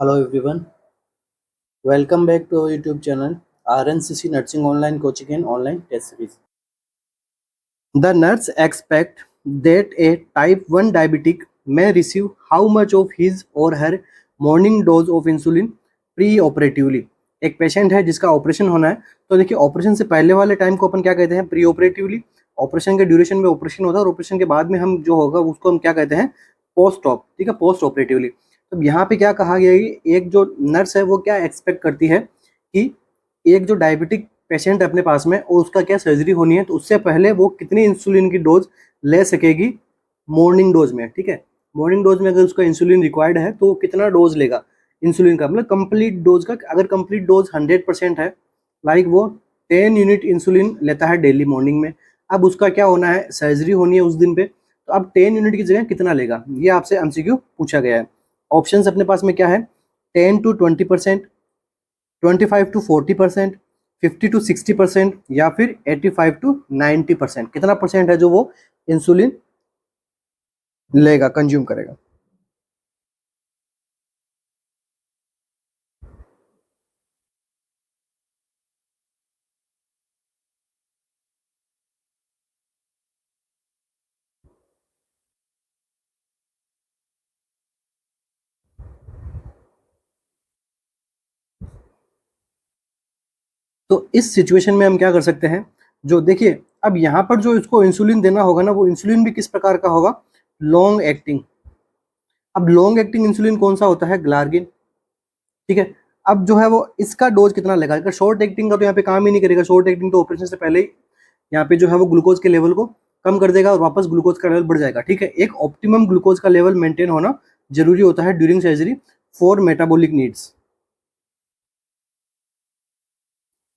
Hello everyone, welcome back to our YouTube channel RNCC Nursing Online Coaching and Online Test Series. The nurse expect that a type 1 diabetic may receive how much of his or her morning dose of insulin pre-operatively. एक patient है जिसका operation होना है, तो देखिए operation से पहले वाले टाइम को अपन क्या कहते हैं, प्री ऑपरेटिवली। ऑपरेशन के ड्यूरेशन में ऑपरेशन होता है और ऑपरेशन के बाद में हम जो होगा उसको हम क्या कहते हैं, पोस्ट ऑप। ठीक है, पोस्ट ऑपरेटिवली। तो यहाँ पे क्या कहा गया कि एक जो नर्स है वो क्या एक्सपेक्ट करती है कि एक जो डायबिटिक पेशेंट अपने पास में और उसका क्या सर्जरी होनी है, तो उससे पहले वो कितनी इंसुलिन की डोज ले सकेगी मॉर्निंग डोज में। ठीक है, मॉर्निंग डोज में अगर उसका इंसुलिन रिक्वायर्ड है तो कितना डोज लेगा इंसुलिन का, मतलब कंप्लीट डोज का। अगर कंप्लीट डोज 100% है, लाइक वो 10 यूनिट इंसुलिन लेता है डेली मॉर्निंग में, अब उसका क्या होना है, सर्जरी होनी है उस दिन पे, तो अब 10 यूनिट की जगह कितना लेगा, ये आपसे एमसीक्यू पूछा गया है। ऑप्शंस अपने पास में क्या है, 10 to 20%, 25 to 40%, 50 to 60% या फिर 85 to 90%। कितना परसेंट है जो वो इंसुलिन लेगा, कंज्यूम करेगा। तो इस सिचुएशन में हम क्या कर सकते हैं, जो देखिए अब यहाँ पर जो इसको इंसुलिन देना होगा ना, वो इंसुलिन भी किस प्रकार का होगा, लॉन्ग एक्टिंग। अब लॉन्ग एक्टिंग इंसुलिन कौन सा होता है, ग्लार्गिन। ठीक है, अब जो है वो इसका डोज कितना लेगा, अगर शॉर्ट एक्टिंग का तो यहाँ पे काम ही नहीं करेगा। शॉर्ट एक्टिंग तो ऑपरेशन से पहले ही यहाँ पे जो है वो ग्लूकोज के लेवल को कम कर देगा और वापस ग्लूकोज का लेवल बढ़ जाएगा। ठीक है, एक ऑप्टिमम ग्लूकोज का लेवल मेंटेन होना जरूरी होता है during surgery for metabolic needs.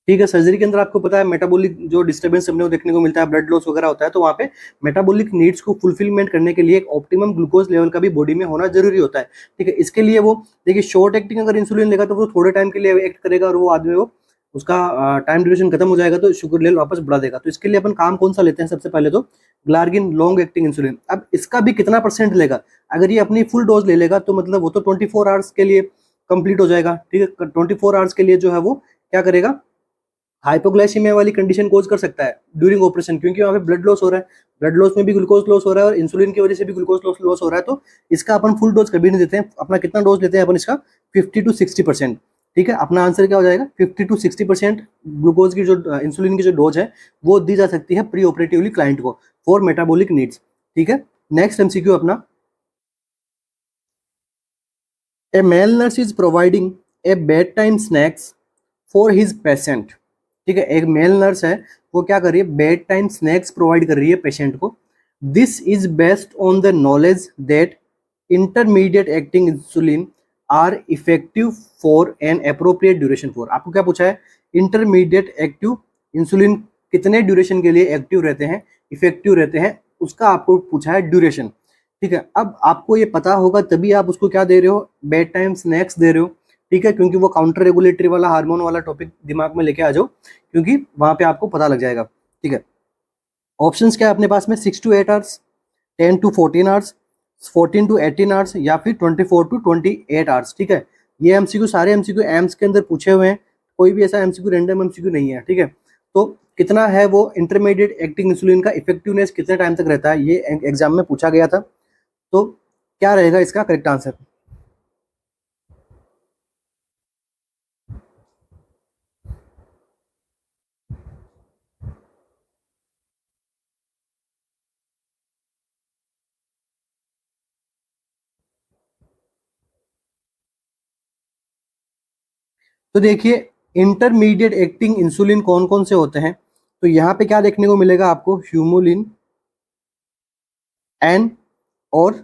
ठीक है, सर्जरी के अंदर आपको पता है मेटाबॉलिक जो डिस्टर्बेंस हमने को देखने को मिलता है, ब्लड लॉस वगैरह होता है, तो वहाँ पे मेटाबॉलिक नीड्स को फुलफिलमेंट करने के लिए एक ऑप्टिमम ग्लूकोज लेवल का भी बॉडी में होना जरूरी होता है। ठीक है, इसके लिए वो देखिए शॉर्ट एक्टिंग अगर इंसुलिन लेगा तो वो थोड़े टाइम के लिए एक्ट करेगा और वो आदमी वो उसका टाइम ड्यूरेशन खत्म हो जाएगा तो शुगर लेवल वापस बढ़ा देगा। तो इसके लिए अपन काम कौन सा लेते हैं, सबसे पहले तो ग्लार्गिन लॉन्ग एक्टिंग इंसुलिन। अब इसका भी कितना परसेंट लेगा, अगर ये अपनी फुल डोज ले लेगा तो मतलब वो तो 24 आवर्स के लिए कंप्लीट हो जाएगा। ठीक है, 24 आवर्स के लिए जो है वो क्या करेगा, हाइपोग्लाइसीमिया वाली कंडीशन कोज कर सकता है ड्यूरिंग ऑपरेशन, क्योंकि वहाँ पे ब्लड लॉस हो रहा है, ब्लड लॉस में भी ग्लूकोज लॉस हो रहा है और इंसुलिन की वजह से भी ग्लूकोज लॉस हो रहा है। तो इसका अपन फुल डोज कभी नहीं देते हैं। अपना कितना डोज लेते हैं अपन इसका, 50 to 60%। ठीक है, अपना आंसर क्या हो जाएगा, 50 to 60% ग्लूकोज की जो इंसुलिन की जो डोज है वो दी जा सकती है प्री ऑपरेटिवली क्लाइंट को फॉर मेटाबॉलिक नीड्स। ठीक है, नेक्स्ट एमसीक्यू अपना, a male nurse is providing a bed time snacks for his patient. ठीक है, एक मेल नर्स है, वो क्या कर रही है, बेड टाइम स्नैक्स प्रोवाइड कर रही है पेशेंट को। This is based on the knowledge that intermediate acting insulin are effective for an appropriate duration for. आपको क्या पूछा है, इंटरमीडिएट एक्टिव इंसुलिन कितने ड्यूरेशन के लिए एक्टिव रहते हैं, इफेक्टिव रहते हैं, उसका आपको पूछा है ड्यूरेशन। ठीक है, अब आपको ये पता होगा तभी आप उसको क्या दे रहे हो, बेड टाइम स्नैक्स दे रहे हो। ठीक है, क्योंकि वो काउंटर रेगुलेटरी वाला हार्मोन वाला टॉपिक दिमाग में लेके आ जाओ, क्योंकि वहां पे आपको पता लग जाएगा। ठीक है, ऑप्शंस क्या है अपने पास में, 6 to 8 hours, 10 to 14 hours, 14 to 18 hours या फिर 24 to 28 आवर्स। ठीक है, ये एमसीक्यू सारे एमसीक्यू एम्स के अंदर पूछे हुए हैं, कोई भी ऐसा एमसीक्यू रैंडम एमसीक्यू नहीं है। ठीक है, तो कितना है वो इंटरमीडिएट एक्टिंग इंसुलिन का इफेक्टिवनेस कितने टाइम तक रहता है, ये एग्जाम में पूछा गया था। तो क्या रहेगा इसका करेक्ट आंसर। तो देखिए इंटरमीडिएट एक्टिंग इंसुलिन कौन कौन से होते हैं, तो यहाँ पे क्या देखने को मिलेगा आपको, ह्यूमुलिन एन और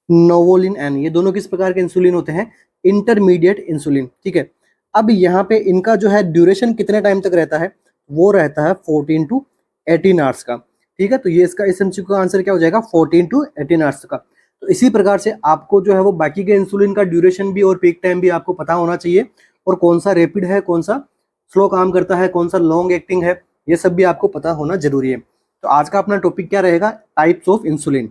नोवोलिन एन, ये दोनों किस प्रकार के इंसुलिन होते हैं, इंटरमीडिएट इंसुलिन। ठीक है, अब यहाँ पे इनका जो है ड्यूरेशन कितने टाइम तक रहता है, वो रहता है 14 to 18 आवर्स का। ठीक है, तो ये इसका इस एमसीक्यू का आंसर क्या हो जाएगा, 14 to 18 आवर्स का। तो इसी प्रकार से आपको जो है वो बाकी के इंसुलिन का ड्यूरेशन भी और पीक टाइम भी आपको पता होना चाहिए, और कौन सा रैपिड है, कौन सा स्लो काम करता है, कौन सा लॉन्ग एक्टिंग है, ये सब भी आपको पता होना जरूरी है। तो आज का अपना टॉपिक क्या रहेगा, टाइप्स ऑफ इंसुलिन।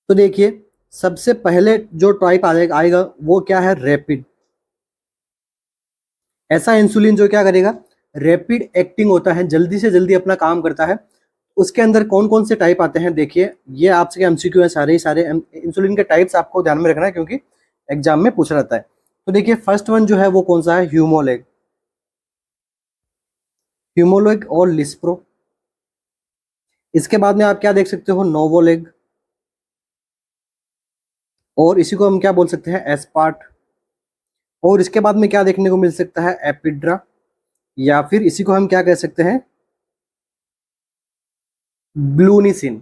तो देखिए सबसे पहले जो टाइप आएगा वो क्या है, रैपिड। ऐसा इंसुलिन जो क्या करेगा, रैपिड एक्टिंग होता है, जल्दी से जल्दी अपना काम करता है। उसके अंदर कौन कौन से टाइप आते हैं देखिए, ये आपसे एमसीक्यू है, सारे ही सारे इंसुलिन के टाइप्स आपको ध्यान में रखना है क्योंकि एग्जाम में पूछा जाता है। तो देखिए फर्स्ट वन जो है वो कौन सा है, ह्यूमोलेग, ह्यूमोलेग और लिस्प्रो। इसके बाद में आप क्या देख सकते हो, नोवोलेग, और इसी को हम क्या बोल सकते हैं, एस्पार्ट। और इसके बाद में क्या देखने को मिल सकता है, एपिड्रा, या फिर इसी को हम क्या कह सकते हैं, ग्लूनिसिन।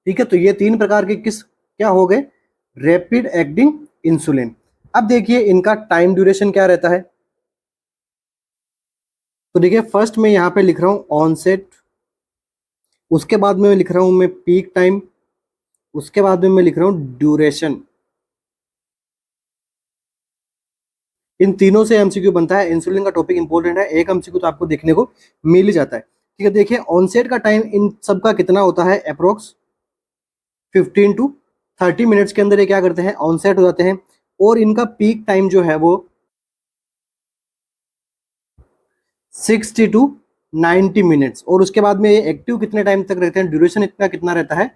ठीक है, तो ये तीन प्रकार के किस क्या हो गए, रैपिड एक्टिंग इंसुलिन। अब देखिए इनका टाइम ड्यूरेशन क्या रहता है। तो देखिए फर्स्ट में यहाँ पे लिख रहा हूँ ऑनसेट, उसके बाद में लिख रहा हूँ मैं पीक टाइम, उसके बाद में मैं लिख रहा हूँ ड्यूरेशन। इन तीनों से एमसीक्यू बनता है, इंसुलिन का टॉपिक इंपॉर्टेंट है, एक एमसीक्यू तो आपको देखने को मिल ही जाता है। ठीक है, देखिए ऑनसेट का टाइम इन सब का कितना होता है, अप्रोक्स 15 to 30 मिनट्स के अंदर ये क्या करते हैं, ऑनसेट हो जाते हैं। और इनका पीक टाइम जो है वो 60 to 90 मिनट्स, और उसके बाद में ये एक्टिव कितने टाइम तक रहते हैं, ड्यूरेशन इतना कितना रहता है,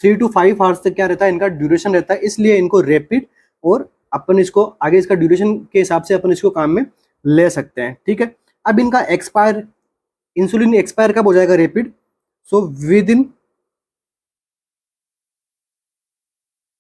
3 to 5 आवर्स तक क्या रहता है, इनका ड्यूरेशन रहता है। इसलिए इनको रैपिड, और अपन इसको आगे इसका ड्यूरेशन के हिसाब से अपन इसको काम में ले सकते हैं। ठीक है, अब इनका एक्सपायर, इंसुलिन एक्सपायर कब हो जाएगा, rapid, so with in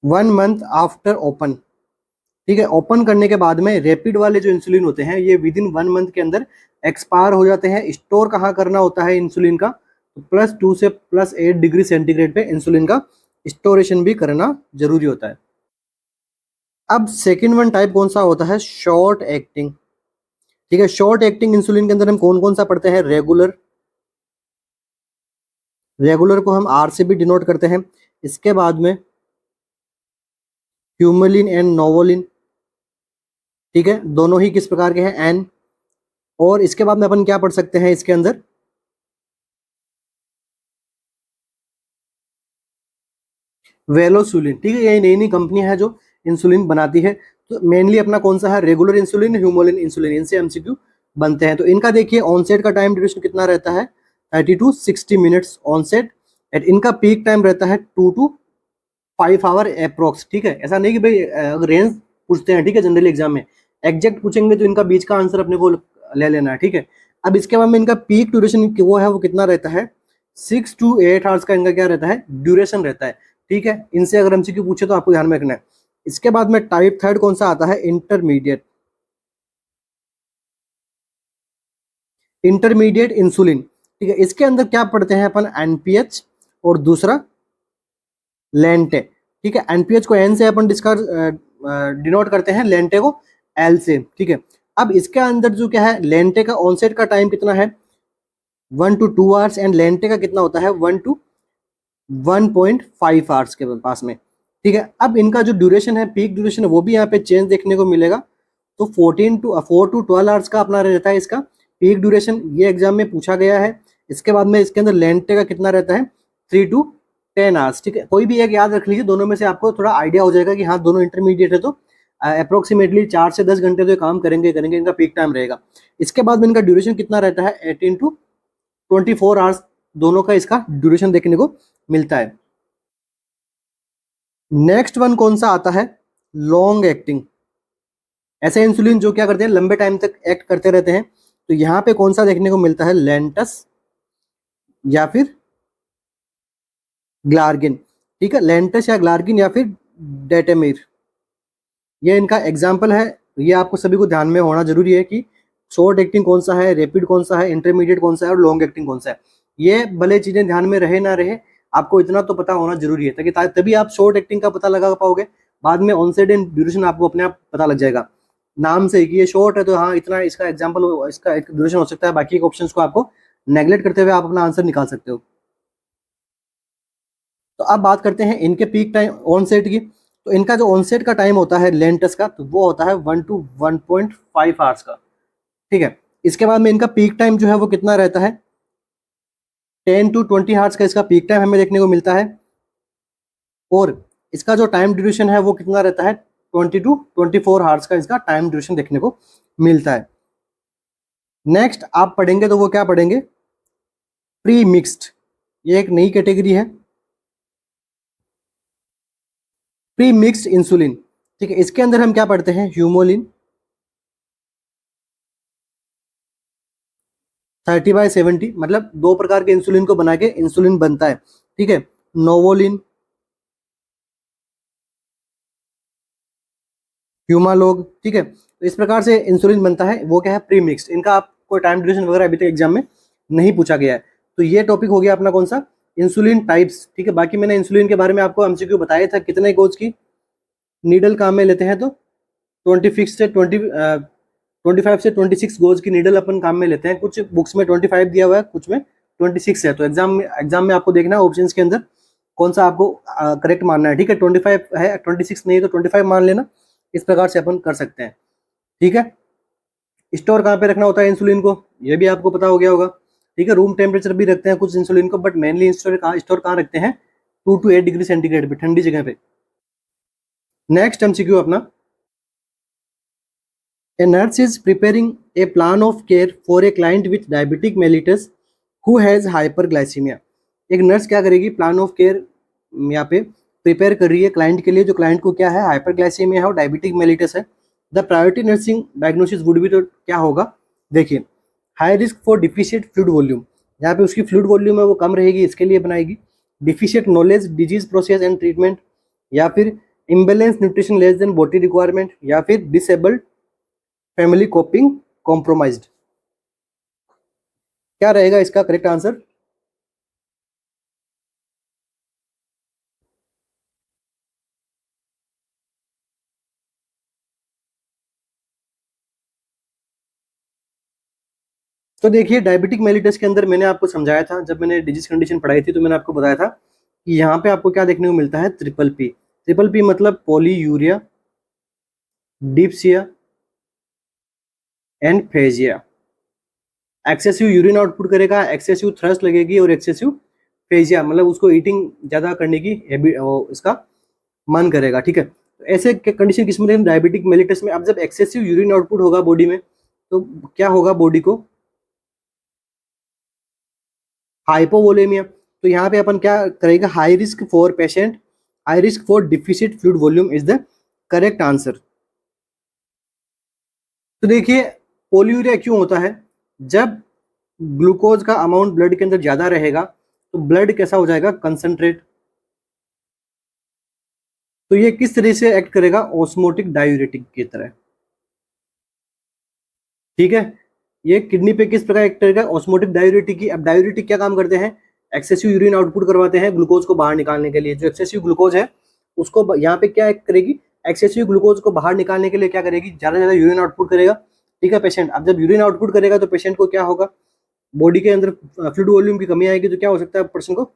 1 month after open. ठीक है, ओपन करने के बाद में रैपिड वाले जो इंसुलिन होते हैं ये विद इन 1 मंथ के अंदर एक्सपायर हो जाते हैं। स्टोर कहाँ करना होता है इंसुलिन का, तो +2 से +8 डिग्री सेंटीग्रेड पे इंसुलिन का स्टोरेशन भी करना जरूरी होता है। अब सेकेंड वन टाइप कौन सा होता है, शॉर्ट एक्टिंग। ठीक है, शॉर्ट एक्टिंग इंसुलिन के अंदर हम कौन कौन सा पढ़ते हैं, रेगुलर, रेगुलर को हम आर से भी डिनोट करते हैं। इसके बाद में ह्यूमलिन एंड नोवोलिन। ठीक है, दोनों ही किस प्रकार के हैं, एन। और इसके बाद में अपन क्या पढ़ सकते हैं इसके अंदर, वेलोसुलिन। ठीक है, ये नई नई कंपनी है जो इंसुलिन बनाती है। तो मेनली अपना कौन सा है, रेगुलर इंसुलिन, ह्यूमोलिन इंसुलिन, इनसे एमसीक्यू बनते हैं। तो इनका देखिए ऑनसेट का टाइम ड्यूरेशन कितना रहता है, 30 to 60 मिनट्स ऑनसेट। एंड इनका पीक टाइम रहता है 2 to 5 आवर अप्रोक्स। ठीक है, ऐसा नहीं कि भाई अगर रेंज पूछते हैं, ठीक है, जनरल एग्जाम में एग्जैक्ट पूछेंगे तो इनका बीच का आंसर अपने को ले लेना है। ठीक है, अब इसके बाद में इनका पीक ड्यूरेशन वो है, वो कितना रहता है, 6 to 8 आवर्स का इनका क्या रहता है, ड्यूरेशन रहता है। ठीक है, इनसे अगर एमसीक्यू पूछे तो आपको ध्यान में रखना है। इसके बाद में टाइप थर्ड कौन सा आता है, इंटरमीडिएट, इंटरमीडिएट इंसुलिन। ठीक है, इसके अंदर क्या पढ़ते हैं अपन, एनपीएच, और दूसरा लेंटे। ठीक है, एनपीएच को एन से अपन डिस्कस डिनोट करते हैं, लेंटे को एल से। ठीक है, अब इसके अंदर जो क्या है, लेंटे का ऑनसेट का टाइम कितना है, 1 to 2 आवर्स, एंड लेंटे का कितना होता है, 1 to 1.5 आवर्स के पास में। ठीक है, अब इनका जो ड्यूरेशन है, पीक ड्यूरेशन है, वो भी यहाँ पे चेंज देखने को मिलेगा। तो 4 to 12 आवर्स का अपना रहता है इसका पीक ड्यूरेशन, ये एग्जाम में पूछा गया है। इसके बाद में इसके अंदर लेंटे का कितना रहता है, 3 to 10 आवर्स। ठीक है, कोई भी एक याद रख लीजिए, दोनों में से आपको थोड़ा आइडिया हो जाएगा कि हाँ दोनों इंटरमीडिएट है, तो अप्रोक्सीमेटली 4 से 10 घंटे तो ये काम करेंगे करेंगे, इनका पीक टाइम रहेगा। इसके बाद में इनका ड्यूरेशन कितना रहता है, 18 to 24 आवर्स, दोनों का इसका ड्यूरेशन देखने को मिलता है। नेक्स्ट वन कौन सा आता है, लॉन्ग एक्टिंग। ऐसे इंसुलिन जो क्या करते हैं, लंबे टाइम तक एक्ट करते रहते हैं। तो यहाँ पे कौन सा देखने को मिलता है, लेंटस या फिर ग्लार्गिन। ठीक है, लेंटस या ग्लार्गिन या फिर डेटेमिर, ये इनका एग्जाम्पल है। ये आपको सभी को ध्यान में होना जरूरी है कि शॉर्ट एक्टिंग कौन सा है, रैपिड कौन सा है, इंटरमीडिएट कौन सा है, और लॉन्ग एक्टिंग कौन सा है। ये भले चीजें ध्यान में रहे ना रहे, आपको इतना तो पता होना जरूरी है, ताकि तभी आप शॉर्ट एक्टिंग का पता लगा पाओगे। बाद में ऑनसेट एंड ड्यूरेशन आपको अपने आप पता लग जाएगा नाम से कि ये शॉर्ट है, तो हाँ इतना इसका एग्जाम्पल, इसका एक ड्यूरेशन हो सकता है। बाकी के ऑप्शंस को आपको नेग्लेक्ट करते हुए आप अपना आंसर निकाल सकते हो। तो अब बात करते हैं इनके पीक टाइम ऑनसेट की। तो इनका जो ऑनसेट का टाइम होता है लेंटस का, तो वो होता है 1 to 1.5 आवर्स का। ठीक है, इसके बाद में इनका पीक टाइम जो है वो कितना रहता है, 10 to 20 आवर्स का इसका पीक टाइम हमें देखने को मिलता है। और इसका जो टाइम ड्यूरेशन है वो कितना रहता है, 20 to 24 आवर्स का इसका टाइम ड्यूरेशन देखने को मिलता है। नेक्स्ट आप पढ़ेंगे तो वो क्या पढ़ेंगे, प्री मिक्स्ड, ये एक नई कैटेगरी है, प्री मिक्स्ड इंसुलिन। ठीक है, इसके अंदर हम क्या पढ़ते हैं, ह्यूमोलिन 30/70, मतलब दो प्रकार के इंसुलिन को बना के इंसुलिन बनता है। ठीक है, नोवोलिन, ह्यूमालोग। ठीक है, तो इस प्रकार से इंसुलिन बनता है, वो क्या है, प्री मिक्स्ड। इनका आपको टाइम ड्यूरेशन वगैरह अभी तक एग्जाम में नहीं पूछा गया है। तो ये टॉपिक हो गया अपना कौन सा, इंसुलिन टाइप्स। ठीक है, बाकी मैंने इंसुलिन के बारे में आपको एमसीक्यू बताया था, कितने गोज की नीडल काम में लेते हैं, तो 25 से 26 गोज की नीडल अपन काम में लेते हैं। कुछ बुक्स में 25 दिया हुआ है, कुछ में 26 है। तो एग्जाम में आपको देखना है ऑप्शंस के अंदर कौन सा आपको करेक्ट मानना है। ठीक है, 25 है, 26 नहीं तो 25 मान लेना। इस प्रकार से अपन कर सकते हैं। ठीक है, स्टोर कहाँ पे रखना होता है इंसुलिन को, ये भी आपको पता हो गया होगा। ठीक है, रूम टेम्परेचर भी रखते हैं कुछ इंसुलिन को, बट मेनली स्टोर कहाँ रखते हैं, 2 to 8 डिग्री सेंटीग्रेड पे, ठंडी जगह पे। नेक्स्ट एमसीक्यू अपना, a nurse is preparing a plan of care for a client with diabetic mellitus who has hyperglycemia। एक नर्स क्या करेगी, प्लान ऑफ केयर यहाँ पे प्रिपेयर कर रही है क्लाइंट के लिए, जो क्लाइंट को क्या है, हाइपरग्लाइसीमिया है और डायबिटिक मेलिटस है। The priority nursing diagnosis would be, तो क्या होगा, देखिए, high risk for deficient fluid volume, यहाँ पे उसकी फ्लूइड वॉल्यूम है वो कम रहेगी, इसके लिए बनाएगी। Deficit knowledge disease process and treatment, या फिर imbalance nutrition less than body requirement, या फिर डिसेबल्ड फैमिली कोपिंग कॉम्प्रोमाइज्ड। क्या रहेगा इसका करेक्ट आंसर, तो देखिए डायबिटिक मेलिटस के अंदर मैंने आपको समझाया था, जब मैंने डिजीज कंडीशन पढ़ाई थी तो मैंने आपको बताया था कि यहाँ पे आपको क्या देखने को मिलता है, ट्रिपल पी। ट्रिपल पी मतलब polyuria, dipsia and phagia. Excessive urine output करेगा, एक्सेसिव थ्रस्ट लगेगी, और एक्सेसिव फेजिया मतलब उसको ईटिंग ज्यादा करने की इसका मन करेगा। ठीक है, तो ऐसे कंडीशन किसमें, डायबिटिक मेलिटस में। अब जब एक्सेसिव यूरिन आउटपुट होगा बॉडी में, तो क्या होगा, बॉडी को हाइपोवोलेमिया। तो यहाँ पे अपन क्या करेगा, high risk for patient, high risk for deficit fluid volume is the correct answer. तो देखिए पोलियूरिया क्यों होता है, जब ग्लूकोज का अमाउंट ब्लड के अंदर ज्यादा रहेगा तो ब्लड कैसा हो जाएगा, कंसंट्रेट। तो ये किस तरह से एक्ट करेगा, ऑस्मोटिक डायूरेटिक की तरह। ठीक है, ये किडनी पे किस प्रकार एक्ट करेगा, ऑस्मोटिक डायूरेटिक की। अब डायूरेटिक क्या काम करते हैं, एक्सेसिव यूरिन आउटपुट करवाते हैं ग्लूकोज को बाहर निकालने के लिए। जो एक्सेसिव ग्लूकोज है उसको यहाँ पे क्या एक्ट करेगी, एक्सेसिव ग्लूकोज को बाहर निकालने के लिए क्या करेगी, ज्यादा से ज्यादा यूरिन आउटपुट करेगा। ठीक है, पेशेंट अब जब यूरिन आउटपुट करेगा तो पेशेंट को क्या होगा, बॉडी के अंदर फ्लूइड वॉल्यूम की कमी आएगी, तो क्या हो सकता है पर्सन को,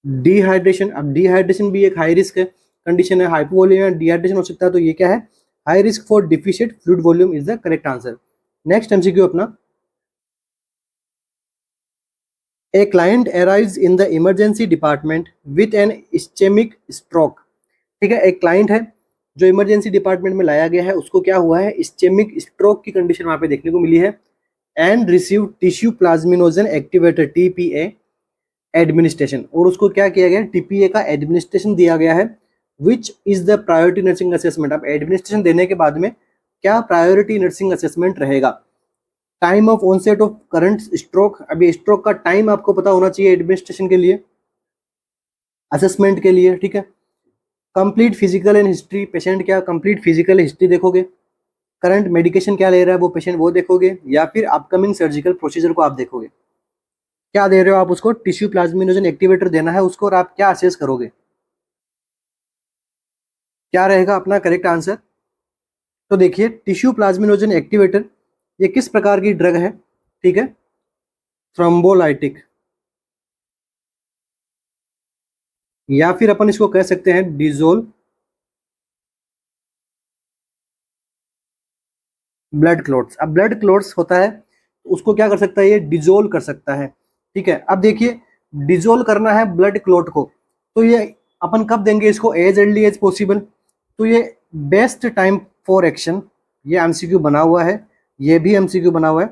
डिहाइड्रेशन। अब डिहाइड्रेशन भी एक हाई रिस्क है कंडीशन है, हाइपोवोलेमिया डिहाइड्रेशन हो सकता है। तो ये क्या है, high risk for deficient fluid volume is the correct answer. Next MCQ अपना, a client arrives in the emergency department with an ischemic stroke. ठीक है, एक क्लाइंट है जो इमरजेंसी डिपार्टमेंट में लाया गया है, उसको क्या हुआ है, इस्चेमिक स्ट्रोक की कंडीशन वहां पे देखने को मिली है। And receive tissue plasminogen activator TPA administration, और उसको क्या किया गया, टीपीए का एडमिनिस्ट्रेशन दिया गया है। Which is the priority nursing assessment. अब एडमिनिस्ट्रेशन देने के बाद में क्या प्रायोरिटी नर्सिंग असेसमेंट रहेगा, time of onset of current stroke. अभी स्ट्रोक का टाइम आपको पता होना चाहिए एडमिनिस्ट्रेशन के लिए, असेसमेंट के लिए। ठीक है, complete physical and history, patient क्या कंप्लीट फिजिकल हिस्ट्री देखोगे, करंट मेडिकेशन क्या ले रहा है वो पेशेंट वो देखोगे, या फिर अपकमिंग सर्जिकल प्रोसीजर को आप देखोगे। क्या दे रहे हो आप उसको, टिश्यू प्लाज्मिनोजन एक्टिवेटर देना है उसको, और आप क्या असेस करोगे, क्या रहेगा अपना करेक्ट आंसर। तो देखिए टिश्यू प्लाज्मिनोजन एक्टिवेटर ये किस प्रकार की ड्रग है, ठीक है, थ्रोम्बोलाइटिक, या फिर अपन इसको कह सकते हैं डिजोल ब्लड क्लोट्स। अब ब्लड क्लोट्स होता है तो उसको क्या कर सकता है, ये डिजोल्व कर सकता है। ठीक है, अब देखिए डिजोल्व करना है ब्लड क्लोट को, तो ये अपन कब देंगे इसको? As early as possible. तो ये बेस्ट टाइम फॉर एक्शन, ये एमसीक्यू बना हुआ है, ये भी एमसीक्यू बना हुआ है।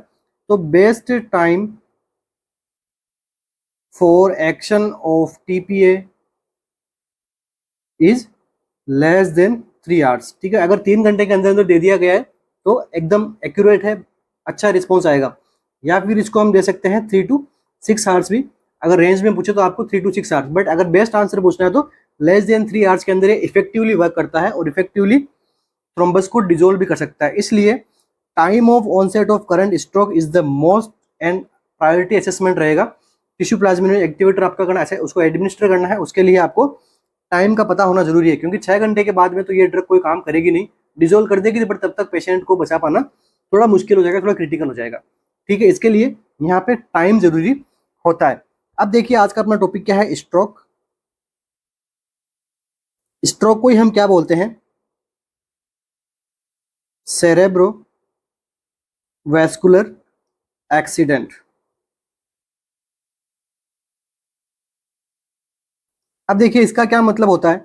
तो best time for action of TPA is less than 3 hours. ठीक है, अगर 3 घंटे के अंदर अंदर दे दिया गया है तो एकदम एक्यूरेट है, अच्छा रिस्पॉन्स आएगा। या फिर इसको हम दे सकते हैं 3 to 6 आवर्स भी, अगर रेंज में पूछे तो आपको 3 to 6 आवर्स। बट अगर बेस्ट आंसर पूछना है तो लेस देन 3 आवर्स के अंदर ये इफेक्टिवली वर्क करता है और इफेक्टिवली थ्रोम्बस को डिजोल्व भी कर सकता है। इसलिए time of onset of current stroke is the most and priority assessment रहेगा। टिश्यू प्लाज्मा एक्टिवेटर आपका करना है, उसको एडमिनिस्टर करना है, उसके लिए आपको टाइम का पता होना जरूरी है, क्योंकि 6 घंटे के बाद में तो ये ड्रग कोई काम करेगी नहीं, डिजोल्व कर देगी, बट तब तक पेशेंट को बचा पाना थोड़ा मुश्किल हो जाएगा, थोड़ा क्रिटिकल हो जाएगा। ठीक है, इसके लिए यहाँ पे टाइम जरूरी होता है। अब देखिए आज का अपना टॉपिक क्या है, स्ट्रोक। स्ट्रोक को ही हम क्या बोलते हैं? Cerebro vascular accident. अब देखिए इसका क्या मतलब होता है?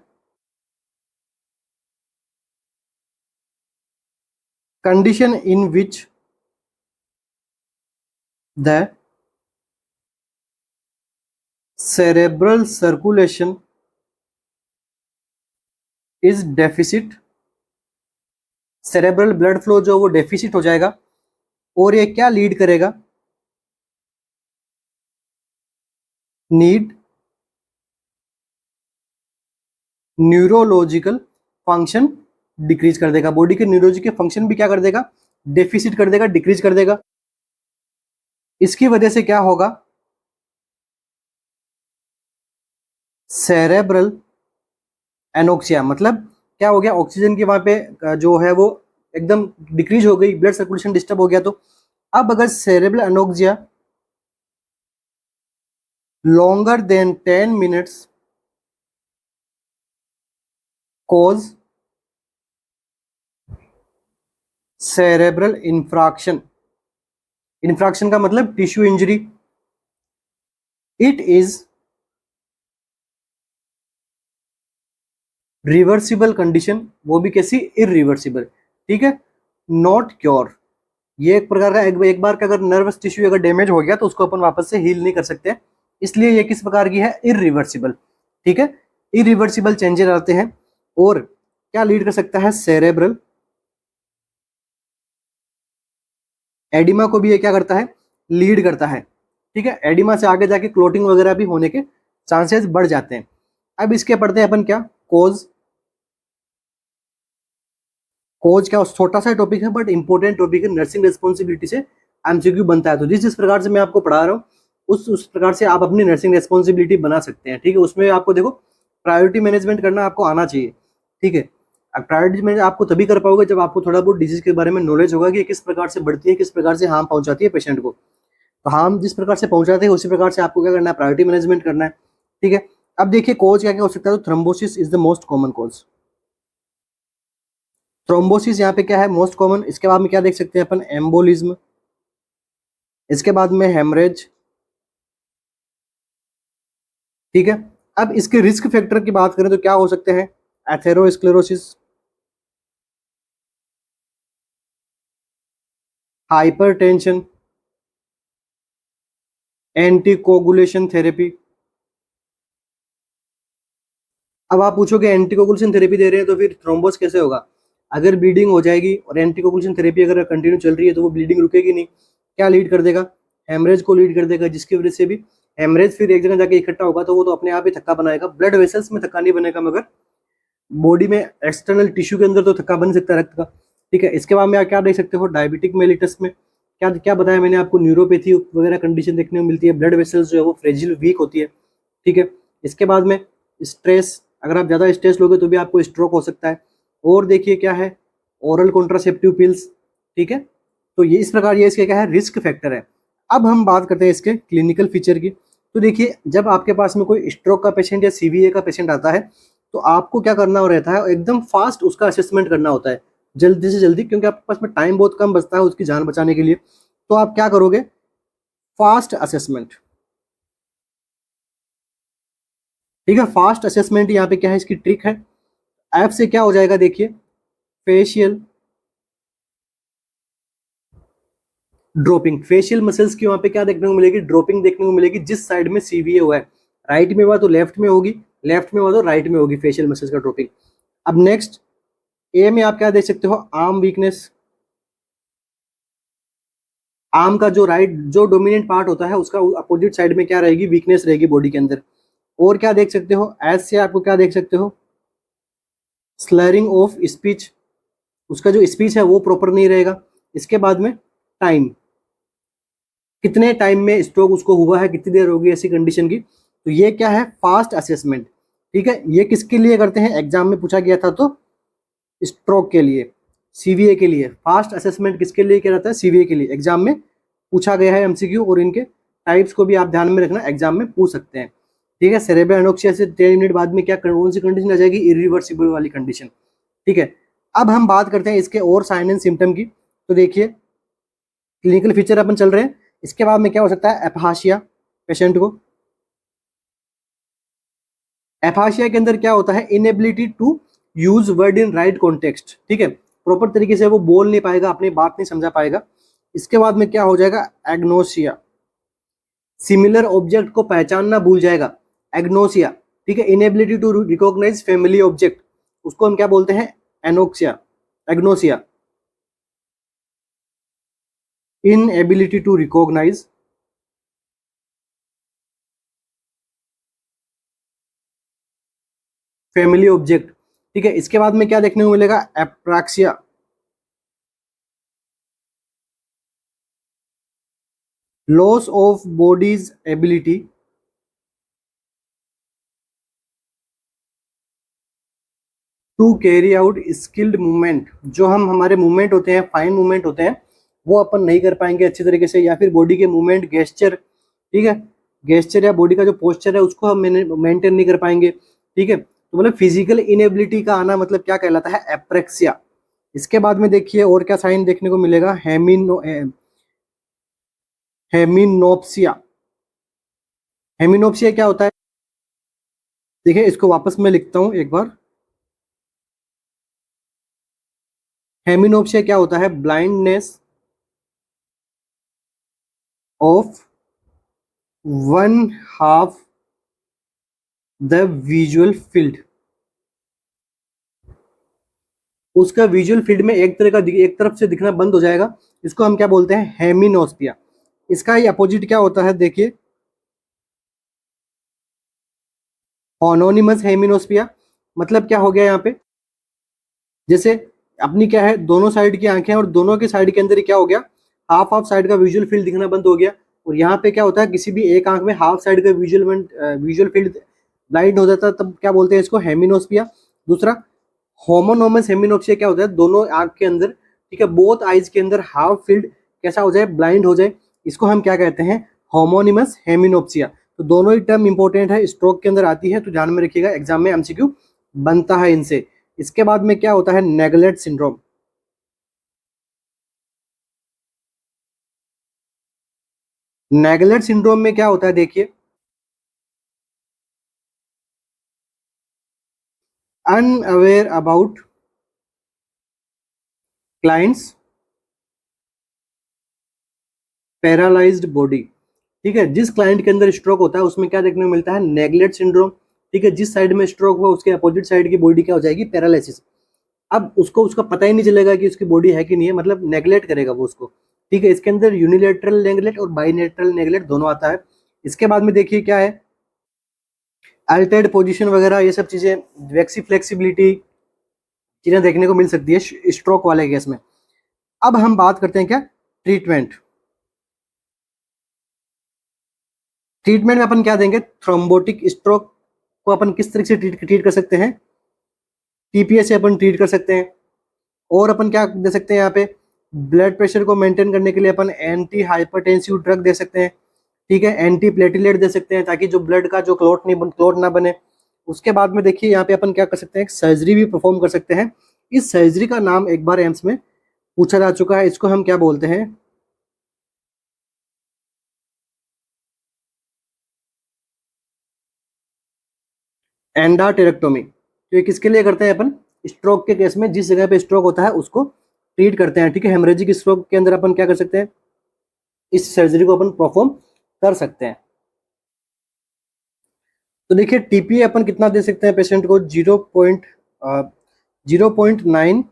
Condition in which the cerebral circulation is deficit. Cerebral blood flow जो वो डेफिसिट हो जाएगा, और ये क्या लीड करेगा? नीड न्यूरोलॉजिकल फंक्शन डिक्रीज कर देगा। बॉडी के न्यूरोलॉजिकल फंक्शन भी क्या कर देगा? डेफिसिट कर देगा, डिक्रीज कर देगा। इसकी वजह से क्या होगा? सेरेब्रल एनोक्सिया, मतलब क्या हो गया? ऑक्सीजन की वहां पे जो है वो एकदम डिक्रीज हो गई, ब्लड सर्कुलेशन डिस्टर्ब हो गया। तो अब अगर cerebral anoxia longer than 10 minutes cause cerebral infraction। Infraction का मतलब tissue injury. It is reversible condition, वो भी कैसी? इरिवर्सिबल। ठीक है, नॉट क्योर। ये एक प्रकार का एक बार का अगर नर्वस टिश्यू अगर डैमेज हो गया तो उसको अपन वापस से हील नहीं कर सकते, इसलिए ये किस प्रकार की है? इरिवर्सिबल। ठीक है, इरिवर्सिबल चेंजेस आते हैं। और क्या लीड कर सकता है? सेरेब्रल एडिमा को भी ये क्या करता है? लीड करता है। ठीक है, एडिमा से आगे जाके क्लोटिंग वगैरह भी होने के चांसेस बढ़ जाते हैं। अब इसके पढ़ते हैं अपन क्या? कोज। कोज क्या? छोटा सा टॉपिक है बट इंपॉर्टेंट टॉपिक है, नर्सिंग रिस्पॉन्सिबिलिटी से एमसीक्यू बनता है। तो जिस जिस प्रकार से मैं आपको पढ़ा रहा हूँ उस प्रकार से आप अपनी नर्सिंग रिस्पॉन्सिबिलिटी बना सकते हैं। ठीक है, उसमें आपको देखो प्रायोरिटी मैनेजमेंट करना आपको आना चाहिए। ठीक है, प्रायोरिटी मैनेज आपको तभी कर पाओगे जब आपको थोड़ा बहुत डिजीज के बारे में नॉलेज होगा कि किस प्रकार से बढ़ती है, किस प्रकार से हार्म पहुंचाती है पेशेंट को। तो हार्म जिस प्रकार से पहुंचाते हैं उसी प्रकार से आपको क्या करना है? प्रायोरिटी मैनेजमेंट करना है। ठीक है, अब देखिए कोज क्या क्या हो सकता है। तो thrombosis is the most common cause. Thrombosis यहाँ पे क्या है? Most common. इसके बाद में क्या देख सकते हैं अपन? एम्बोलिज्म। इसके बाद में हेमरेज। ठीक है, अब इसके रिस्क फैक्टर की बात करें तो क्या हो सकते हैं? Atherosclerosis, hypertension, anticoagulation therapy. अब आप पूछोगे एंटीकोगुलेशन थेरेपी दे रहे हैं तो फिर थ्रोम्बोस कैसे होगा? अगर ब्लीडिंग हो जाएगी और एंटीकोगुलेशन थेरेपी अगर कंटिन्यू चल रही है तो वो ब्लीडिंग रुकेगी नहीं, क्या लीड कर देगा? हेमरेज को लीड कर देगा, जिसकी वजह से भी हेमरेज फिर एक जगह जाके इकट्ठा होगा तो वो तो अपने आप ही थक्का बनाएगा। ब्लड वेसल्स में थक्का नहीं बनेगा, मगर बॉडी में एक्सटर्नल टिश्यू के अंदर तो थक्का बन सकता है रक्त का। ठीक है, इसके बाद में आप क्या देख सकते हो? डायबिटिक मेलिटस में क्या क्या बताया मैंने आपको? न्यूरोपैथी वगैरह कंडीशन देखने को मिलती है, ब्लड वेसल्स जो है वो फ्रेजिल वीक होती है। ठीक है, इसके बाद में स्ट्रेस, अगर आप ज़्यादा स्ट्रेस लोगे तो भी आपको स्ट्रोक हो सकता है। और देखिए क्या है? Oral contraceptive pills. ठीक है, तो ये इस प्रकार ये इसके क्या है? रिस्क फैक्टर है। अब हम बात करते हैं इसके क्लिनिकल फीचर की। तो देखिए जब आपके पास में कोई स्ट्रोक का पेशेंट या सीवीए का पेशेंट आता है तो आपको क्या करना रहता है? एकदम फास्ट उसका असेसमेंट करना होता है, जल्दी से जल्दी, क्योंकि आपके पास में टाइम बहुत कम बचता है उसकी जान बचाने के लिए। तो आप क्या करोगे? Fast assessment. ठीक है। फास्ट असेसमेंट यहाँ पे क्या है, इसकी ट्रिक है। ऐप से क्या हो जाएगा देखिए, फेशियल ड्रॉपिंग, फेशियल मसल्स की वहाँ पे क्या देखने को मिलेगी, ड्रॉपिंग देखने को मिलेगी जिस साइड में सीवीए हुआ है। राइट में हुआ तो लेफ्ट में होगी, लेफ्ट में हुआ तो राइट में होगी फेशियल मसल्स का ड्रॉपिंग। अब नेक्स्ट ए में आप क्या देख सकते हो, आर्म वीकनेस। आर्म का जो राइट जो डोमिनेंट पार्ट होता है उसका अपोजिट साइड में क्या रहेगी, वीकनेस रहेगी बॉडी के अंदर। और क्या देख सकते हो, एज से आपको क्या देख सकते हो, स्लरिंग ऑफ स्पीच, उसका जो स्पीच है वो प्रॉपर नहीं रहेगा। इसके बाद में टाइम, कितने टाइम में स्ट्रोक उसको हुआ है, कितनी देर होगी ऐसी कंडीशन की। तो ये क्या है, फास्ट असेसमेंट। ठीक है, ये किसके लिए करते हैं, एग्जाम में पूछा गया था तो स्ट्रोक के लिए, सीवीए के लिए। फास्ट असेसमेंट किसके लिए किया जाता है, सीवीए के लिए। एग्जाम में पूछा गया है एमसीक्यू, और इनके टाइप्स को भी आप ध्यान में रखना, एग्जाम में पूछ सकते हैं। ठीक है, सेरेब्रल एनोक्सिया से 10 मिनट बाद में क्या कौन सी कंडीशन आ जाएगी, इरिवर्सिबल वाली कंडीशन। ठीक है, अब हम बात करते हैं इसके और साइन एंड सिम्टम की। तो देखिए क्लिनिकल फीचर अपन चल रहे हैं। इसके बाद में क्या हो सकता है, एपहाशिया पेशेंट को। एपहाशिया के अंदर क्या होता है, inability to use word in right context. ठीक है, प्रॉपर तरीके से वो बोल नहीं पाएगा, अपनी बात नहीं समझा पाएगा। इसके बाद में क्या हो जाएगा, एग्नोसिया, सिमिलर ऑब्जेक्ट को पहचानना भूल जाएगा, एग्नोसिया। ठीक है, inability to recognise familiar object, उसको हम क्या बोलते हैं, anoxia, agnosia. Inability to recognise familiar object. ठीक है, इसके बाद में क्या देखने को मिलेगा, apraxia, loss of body's ability to carry out skilled movement. जो हम हमारे मूवमेंट होते हैं, फाइन मूवमेंट होते हैं, वो अपन नहीं कर पाएंगे अच्छी तरीके से, या फिर बॉडी के मूवमेंट, गेस्चर। ठीक है, गेस्चर या बॉडी का जो पोस्चर है उसको हम मेंटेन नहीं कर पाएंगे। ठीक है, तो मतलब फिजिकल इनएबिलिटी का आना मतलब क्या कहलाता है, एप्रेक्सिया। इसके बाद में देखिए और क्या साइन देखने को मिलेगा, हेमिनोप्सिया। हेमिनोप्सिया क्या होता है, देखिए इसको वापस मैं लिखता हूँ एक बार। हेमिनोप्सिया क्या होता है, blindness of one half the visual field. उसका विजुअल फील्ड में एक तरह का एक तरफ से दिखना बंद हो जाएगा। इसको हम क्या बोलते हैं, हेमिनोस्पिया। इसका ही अपोजिट क्या होता है, देखिए ऑनोनिमस हेमिनोस्पिया। मतलब क्या हो गया यहाँ पे, जैसे अपनी क्या है, दोनों साइड की आंखें, और दोनों के साइड के अंदर क्या हो गया, हाफ हाफ साइड का विजुअल फील्ड दिखना बंद हो गया। और यहाँ पे क्या होता है, किसी भी एक आंख में हाफ साइड का विजुअल फील्ड ब्लाइंड हो जाता है, तब क्या बोलते हैं इसको, हेमिनोस्पिया। दूसरा होमोनोमस हेमिनोप्सिया क्या होता है, दोनों आंख के अंदर, ठीक है, बोथ आइज के अंदर हाफ फील्ड कैसा हो जाए, ब्लाइंड हो जाए, इसको हम क्या कहते हैं, होमोनिमस हेमिनोप्सिया। तो दोनों ही टर्म इंपॉर्टेंट है, स्ट्रोक के अंदर आती है, तो ध्यान में रखिएगा, एग्जाम में एमसीक्यू बनता है इनसे। इसके बाद में क्या होता है, नेगलेक्ट सिंड्रोम। नेगलेक्ट सिंड्रोम में क्या होता है, देखिए unaware about clients paralysed body. ठीक है, जिस क्लाइंट के अंदर स्ट्रोक होता है उसमें क्या देखने को मिलता है, नेगलेक्ट सिंड्रोम। ठीक है, जिस साइड में स्ट्रोक हुआ उसके अपोजिट साइड की बॉडी क्या हो जाएगी, पैरालिसिस। अब उसको उसका पता ही नहीं चलेगा कि उसकी बॉडी है कि नहीं है, मतलब नेगलेक्ट करेगा वो उसको। ठीक है, इसके अंदर यूनिलेटरल नेगलेक्ट और बाइलेटरल नेगलेक्ट दोनों आता है। इसके बाद में देखिए क्या है, अल्टर्ड पोजीशन वगैरह ये सब चीजें, वैक्सी फ्लेक्सिबिलिटी चीजें देखने को मिल सकती है स्ट्रोक वाले केस में। अब हम बात करते हैं क्या, ट्रीटमेंट। ट्रीटमेंट में अपन क्या देंगे, थ्रोम्बोटिक स्ट्रोक को अपन किस तरीके से ट्रीट कर सकते हैं, टीपीएस से अपन ट्रीट कर सकते हैं। और अपन क्या दे सकते हैं यहाँ पे, ब्लड प्रेशर को मेंटेन करने के लिए अपन एंटी हाइपरटेंसिव ड्रग दे सकते हैं। ठीक है, एंटी प्लेटिलेट दे सकते हैं ताकि जो ब्लड का जो क्लॉट ना बने। उसके बाद में देखिए यहाँ पे अपन क्या कर सकते हैं, सर्जरी भी परफॉर्म कर सकते हैं। इस सर्जरी का नाम एक बार एम्स में पूछा जा चुका है, इसको हम क्या बोलते हैं, एंडाटेरेक्टोमी, तो ये किसके लिए करते हैं अपन? स्ट्रोक के केस में जिस जगह पे स्ट्रोक होता है उसको ट्रीट करते हैं, ठीक है। हेमरेजिक स्ट्रोक के अंदर अपन क्या कर सकते हैं, इस सर्जरी को अपन परफॉर्म कर सकते हैं। तो देखिए टीपीए अपन कितना दे सकते हैं पेशेंट को, 0.09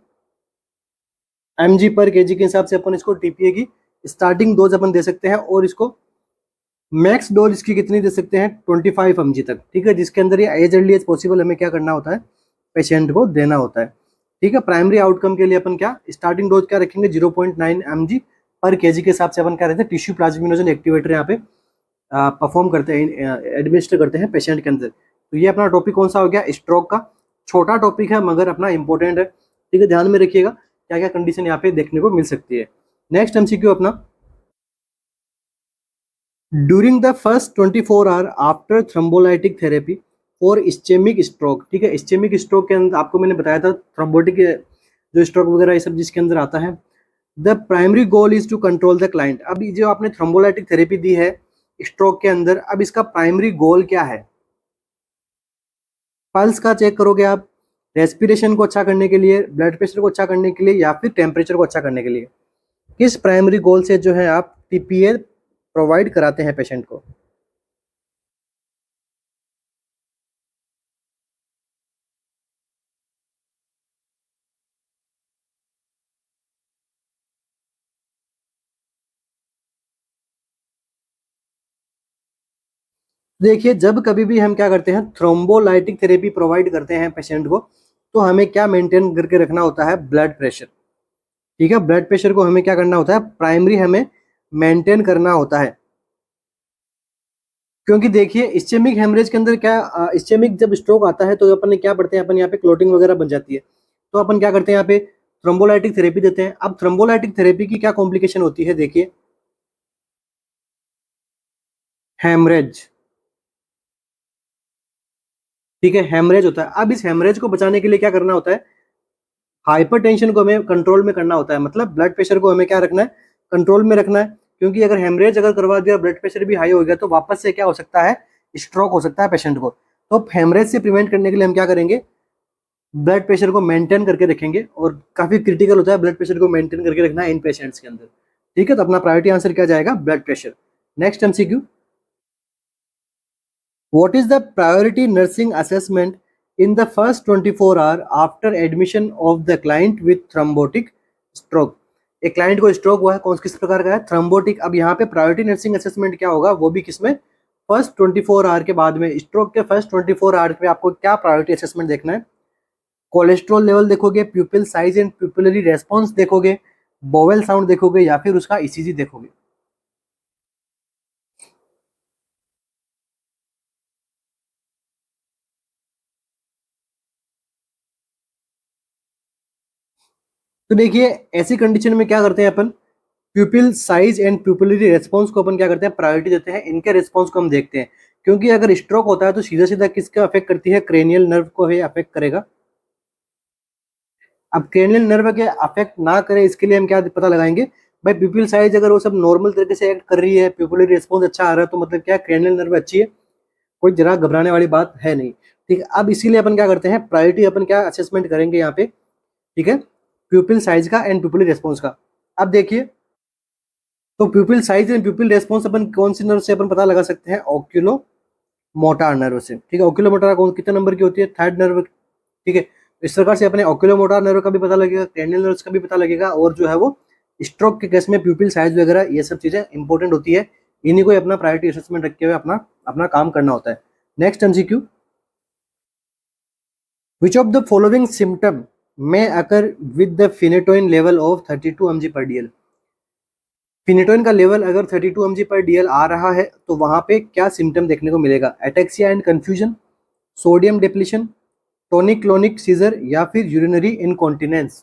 mg पर केजी के हिसाब से अपन इसको टीपीए की स्टार्टिंग डोज अपन दे सकते हैं, और इसको मैक्स डोज इसकी कितनी दे सकते हैं, 25 mg तक, ठीक है। जिसके अंदर ये एज अर्ली एज पॉसिबल हमें क्या करना होता है, पेशेंट को देना होता है, ठीक है। प्राइमरी आउटकम के लिए अपन क्या स्टार्टिंग डोज क्या रखेंगे, 0.9 mg पर केजी के हिसाब से अपन क्या रहते हैं, टिश्यू प्लाज्मिनोजन एक्टिवेटर यहाँ पे परफॉर्म करते हैं, एडमिनिस्टर करते हैं पेशेंट के अंदर। तो ये अपना टॉपिक कौन सा हो गया, स्ट्रोक का। छोटा टॉपिक है मगर अपना इंपॉर्टेंट है, ठीक है। ध्यान में रखिएगा क्या क्या कंडीशन यहाँ पे देखने को मिल सकती है। नेक्स्ट एमसीक्यू अपना, during the first 24 hour after thrombolytic therapy for ischaemic stroke, ठीक है। इस्चेमिक स्ट्रोक के अंदर आपको मैंने बताया था थ्रोम्बोटिक जो स्ट्रोक वगैरह ये सब जिसके अंदर आता है, the primary goal is to control the client. अब जो आपने थ्रोम्बोलाइटिक थेरेपी दी है स्ट्रोक के अंदर, अब इसका प्राइमरी गोल क्या है, पल्स का चेक करोगे आप, रेस्पिरेशन को अच्छा करने के लिए, ब्लड प्रेशर को अच्छा करने के लिए, या फिर टेम्परेचर को अच्छा करने के लिए, किस प्राइमरी गोल से जो है आप टीपीए प्रोवाइड कराते हैं पेशेंट को। देखिए जब कभी भी हम क्या करते हैं, थ्रोम्बोलाइटिक थेरेपी प्रोवाइड करते हैं पेशेंट को, तो हमें क्या मेंटेन करके रखना होता है, ब्लड प्रेशर, ठीक है। ब्लड प्रेशर को हमें क्या करना होता है, प्राइमरी हमें मेंटेन करना होता है। क्योंकि देखिए इस्चेमिक हेमरेज के अंदर क्या, इस्चेमिक जब स्ट्रोक आता है तो अपन ने क्या पढ़ते हैं, अपन यहाँ पे क्लोटिंग वगैरह बन जाती है, तो अपन क्या करते हैं यहाँ पे थ्रोम्बोलाइटिक थेरेपी देते हैं। अब थ्रोम्बोलाइटिक थेरेपी की क्या कॉम्प्लिकेशन होती है, देखिए हेमरेज, ठीक है, हेमरेज होता है। अब इस हेमरेज को बचाने के लिए क्या करना होता है, हाइपरटेंशन को हमें कंट्रोल में करना होता है, मतलब ब्लड प्रेशर को हमें क्या रखना है, कंट्रोल में रखना है। क्योंकि अगर हेमरेज अगर करवा दिया, ब्लड प्रेशर भी हाई हो गया, तो वापस से क्या हो सकता है, स्ट्रोक हो सकता है पेशेंट को। तो हेमरेज से प्रिवेंट करने के लिए हम क्या करेंगे, ब्लड प्रेशर को मेंटेन करके रखेंगे, और काफी क्रिटिकल होता है ब्लड प्रेशर को मेंटेन करके रखना इन पेशेंट्स के अंदर, ठीक है। तो अपना प्रायोरिटी आंसर क्या जाएगा, blood pressure. Next MCQ, what is the priority nursing assessment in the first 24 hour after admission of the client with thrombotic stroke। एक क्लाइंट को स्ट्रोक हुआ है, कौन किस प्रकार का है, थ्रोम्बोटिक। अब यहाँ पे प्रायोरिटी नर्सिंग असेसमेंट क्या होगा, वो भी किसमें, फर्स्ट 24 आवर के बाद में, स्ट्रोक के फर्स्ट 24 आवर पे आपको क्या प्रायोरिटी असेसमेंट देखना है, कोलेस्ट्रॉल लेवल देखोगे, प्यूपिल साइज एंड प्यूपिलरी रेस्पॉन्स देखोगे, बोवेल साउंड देखोगे, या फिर उसका ईसीजी देखोगे। तो देखिए ऐसी कंडीशन में क्या करते हैं अपन, pupil size and pupillary response को अपन क्या करते हैं, प्रायोरिटी देते हैं, इनके रेस्पॉन्स को हम देखते हैं। क्योंकि अगर स्ट्रोक होता है तो सीधा सीधा किसका अफेक्ट करती है, क्रेनियल नर्व को ही अफेक्ट करेगा। अब क्रेनियल नर्व के अफेक्ट ना करे इसके लिए हम क्या पता लगाएंगे, भाई प्यूपिल साइज अगर वो सब नॉर्मल तरीके से एक्ट कर रही है, प्यूपिलरी रेस्पॉन्स अच्छा आ रहा है, तो मतलब क्या क्रेनियल नर्व अच्छी है, कोई जरा घबराने वाली बात है नहीं, ठीक है। अब इसीलिए अपन क्या करते हैं, प्रायोरिटी अपन क्या असेसमेंट करेंगे यहाँ पे, ठीक है, प्यूपिल साइज का एंड प्यूपिल रेस्पॉन्स का। अब देखिए, तो pupil size and pupil response अपन कौन सी नर्व से अपन पता लगा सकते हैं, ऑक्यूलो मोटार नर्व से, ठीक है। ऑक्यूलो मोटार कौन कितने नंबर की होती है, थर्ड नर्व, ठीक है। इस प्रकार से अपने ऑक्यूलो मोटार नर्व का भी पता लगेगा, क्रेनियल नर्व का भी पता लगेगा, और जो है वो स्ट्रोक के केस में प्यूपिल साइज वगैरह ये सब चीजें इंपॉर्टेंट होती है। इन्हीं को अपना प्रायोरिटी असेसमेंट रखते हुए अपना अपना काम करना होता है। Next MCQ, which of the following symptom may occur with the phenytoin level of 32 mg per dl। फिनेटोइन का लेवल अगर 32 mg पर डीएल आ रहा है तो वहां पे क्या सिम्टम देखने को मिलेगा, ataxia and confusion, sodium depletion, tonic clonic scissor, या फिर यूरिनरी इनकॉन्टिनेंस।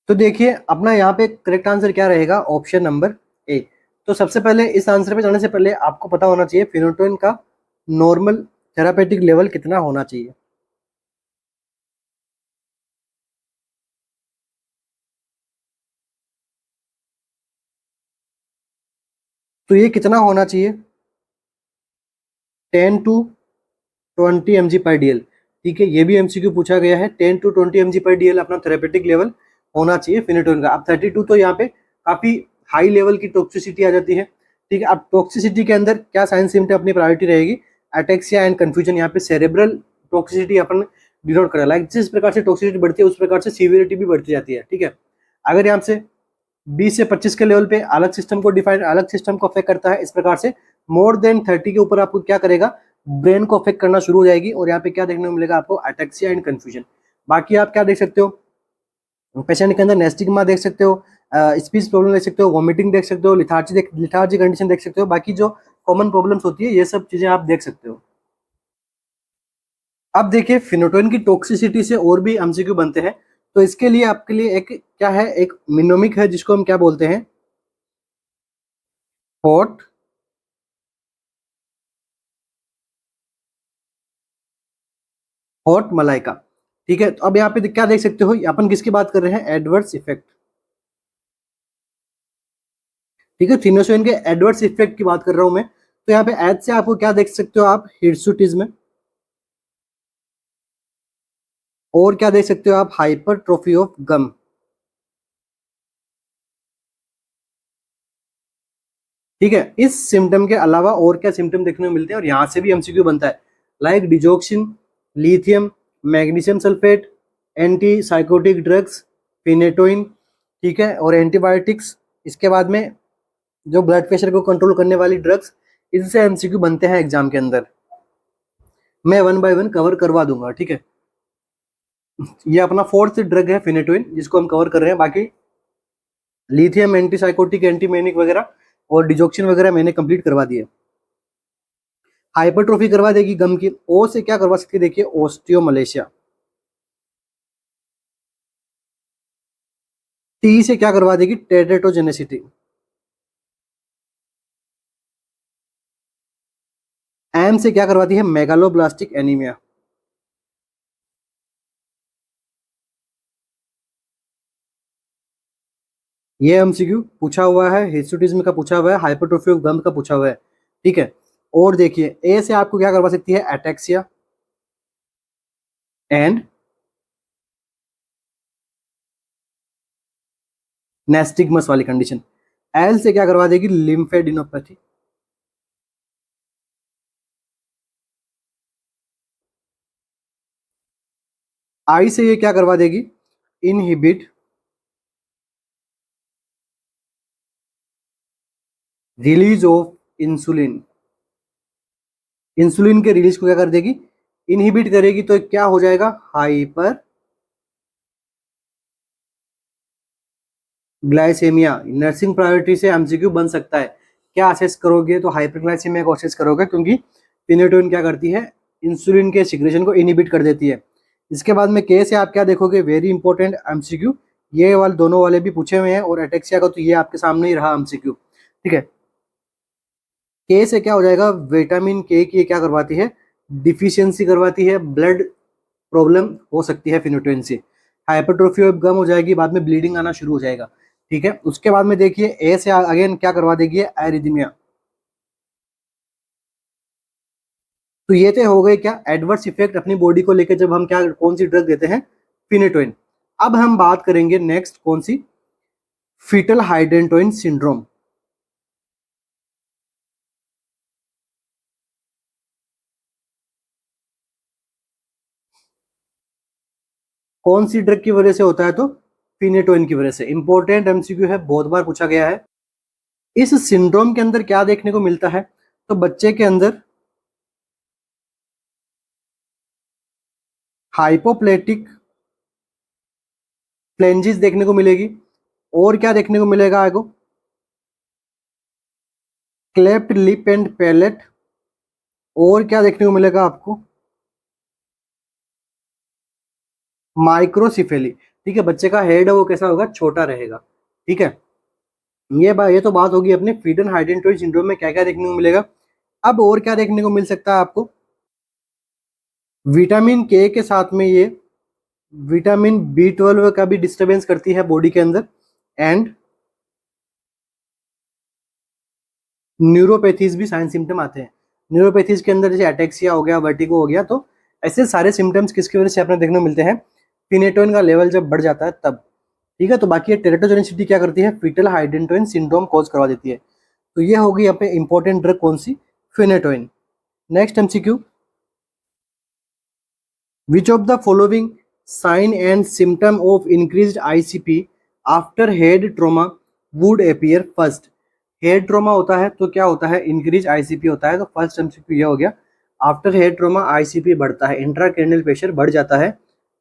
तो देखिए अपना यहाँ पे करेक्ट आंसर क्या रहेगा, ऑप्शन नंबर ए। तो सबसे पहले इस आंसर पे जाने से पहले आपको पता होना चाहिए फिनोटोइन का नॉर्मल थेरापेटिक लेवल कितना होना चाहिए। तो ये कितना होना चाहिए, 10 to 20 mg/dl। ठीक है, ये भी एमसीक्यू पूछा गया है, 10 to 20 mg/dl अपना थेरेपेटिक लेवल होना चाहिए फिनेटोइन का। अब 32 तो यहाँ पे काफी हाई लेवल की टॉक्सिसिटी आ जाती है। ठीक है, अब टॉक्सिसिटी के अंदर क्या साइन सिम्टम अपनी प्रायोरिटी रहेगी, अटेक्सिया एंड कंफ्यूजन। यहाँ पे सेरेब्रल टॉक्सिसिटी अपन डिनोट करें, लाइक जिस प्रकार से टॉक्सिसिटी बढ़ती है उस प्रकार से सीवियरिटी भी बढ़ती जाती है। ठीक है, अगर यहाँ से 20 से 25 के लेवल पे अलग सिस्टम को डिफाइन, अलग सिस्टम को अफेक्ट करता है, इस प्रकार से मोर देन 30 के ऊपर आपको क्या करेगा, ब्रेन को अफेक्ट करना शुरू हो जाएगी। और यहाँ पे क्या देखने को मिलेगा आपको, अटेक्सिया एंड कंफ्यूजन। बाकी आप क्या देख सकते हो, पेशेंट के अंदर नेस्टिग्मा देख सकते हो, स्पीच प्रॉब्लम देख सकते हो, वॉमिटिंग देख सकते हो, लिथार्जी कंडीशन देख सकते हो। बाकी जो कॉमन प्रॉब्लम्स होती है ये सब चीजें आप देख सकते हो। अब देखिए फिनोटोइन की टॉक्सिसिटी से और भी एमसीक्यू बनते हैं। तो इसके लिए आपके लिए एक क्या है, एक मिनोमिक है जिसको हम क्या बोलते हैं, हॉट हॉट मलाइका। ठीक है, तो अब यहाँ पे क्या देख सकते हो, अपन किसकी बात कर रहे हैं, एडवर्स इफेक्ट। ठीक है, थिनोसोइन के एडवर्स इफेक्ट की बात कर रहा हूं मैं। तो यहाँ पे एड से आपको क्या देख सकते हो आप, हिरसुटिज्म। और क्या देख सकते हो आप, हाइपरट्रोफी ऑफ गम। ठीक है, इस सिम्टम के अलावा और क्या सिम्टम देखने को मिलते हैं और यहाँ से भी एमसीक्यू बनता है, like digoxin, lithium, magnesium sulphate, anti psychotic drugs, phenytoin. ठीक है, और एंटीबायोटिक्स। इसके बाद में जो ब्लड प्रेशर को कंट्रोल करने वाली ड्रग्स, इनसे एमसीक्यू बनते हैं एग्जाम के अंदर। मैं वन बाय वन कवर करवा दूंगा। ठीक है, ये अपना फोर्थ ड्रग है फिनेटोइन जिसको हम कवर कर रहे हैं। बाकी लिथियम, एंटीसाइकोटिक, एंटीमेनिक वगैरह और डिजोक्सिन वगैरह मैंने कंप्लीट करवा दिए। हाइपरट्रोफी करवा देगी गम की। ओ से क्या करवा सकती है, देखिए ओस्टियोमलेशिया। टी से क्या करवा देगी, टेरेटोजेनेसिटी। एम से क्या करवाती है, मेगालोब्लास्टिक एनीमिया। ये एमसीक्यू पूछा हुआ है, हिस्टोटिज्म का पूछा हुआ है, हाइपरट्रोफी ऑफ गम का पूछा हुआ है। ठीक है, और देखिए ए से आपको क्या करवा सकती है, एटेक्सिया एंड नेस्टिगमस वाली कंडीशन। एल से क्या करवा देगी, लिम्फेडिनोपैथी। आई से ये क्या करवा देगी, inhibit release of insulin. Insulin के रिलीज को क्या कर देगी, इनहिबिट करेगी। तो क्या हो जाएगा, हाइपर ग्लाइसेमिया। नर्सिंग प्रायोरिटी से एमसीक्यू बन सकता है। क्या असेस करोगे, तो हाइपरग्लाइसेमिया को असेस करोगे, क्योंकि फिनेटोइन क्या करती है, इंसुलिन के सिक्रेशन को इनहिबिट कर देती है। इसके बाद में के से आप क्या देखोगे, वेरी इंपॉर्टेंट एमसीक्यू, ये वाले दोनों वाले भी पूछे हुए हैं, और अटेक्सिया का तो ये आपके सामने ही रहा एमसीक्यू। ठीक है, के से क्या हो जाएगा, विटामिन के की क्या करवाती है, डिफिशियंसी करवाती है, ब्लड प्रॉब्लम हो सकती है फिनोटोइन से, हाइपरट्रोफी ऑफ गम हो जाएगी, बाद में ब्लीडिंग आना शुरू हो जाएगा। ठीक है, उसके बाद में देखिए ए से अगेन क्या करवा देगी, एरिथमिया। तो ये तो हो गए क्या, एडवर्स इफेक्ट अपनी बॉडी को लेकर जब हम क्या कौन सी ड्रग देते हैं, फिनेटोइन। अब हम बात करेंगे नेक्स्ट कौन सी, फीटल हाइड्रेंटोइन सिंड्रोम। कौन सी ड्रग की वजह से होता है, तो फिनेटोइन की वजह से। इंपॉर्टेंट एमसीक्यू है, बहुत बार पूछा गया है। इस सिंड्रोम के अंदर क्या देखने को मिलता है, तो बच्चे के अंदर हाइपोप्लेटिक फ्लेंजिस देखने को मिलेगी। और क्या देखने को मिलेगा आपको, क्लेफ्ट लिप एंड पैलेट। और क्या देखने को मिलेगा आपको, माइक्रोसिफेली। ठीक है, बच्चे का हेड है वो कैसा होगा, छोटा रहेगा। ठीक है, ये तो बात होगी अपने फीटल हाइडेंटोइड सिंड्रोम में क्या क्या देखने को मिलेगा। अब और क्या देखने को मिल सकता है आपको, विटामिन के के साथ में ये विटामिन B12 का भी डिस्टरबेंस करती है बॉडी के अंदर, एंड न्यूरोपैथीज भी साइन सिम्टम आते हैं। न्यूरोपैथीज के अंदर जैसे अटेक्सिया हो गया, वर्टिगो हो गया, तो ऐसे सारे सिम्टम्स किसकी वजह से अपने देखने को मिलते हैं, फिनेटोइन का लेवल जब बढ़ जाता है तब। ठीक है, तो बाकी ये टेरेटोजेनिसिटी क्या करती है, फीटल हाइडेंटोइन सिंड्रोम कॉज करवा देती है। तो ये होगी यहाँ पे इंपॉर्टेंट ड्रग कौन सी, phenytoin. Next MCQ, which of the following sign and symptom of increased ICP after head trauma would appear first. Head trauma होता है तो क्या होता है, इंक्रीज आईसीपी होता है, तो फर्स्ट एमसीक्यू ये हो गया, आफ्टर हेड ट्रॉमा आईसीपी बढ़ता है, इंट्राक्रैनियल प्रेशर बढ़ जाता है।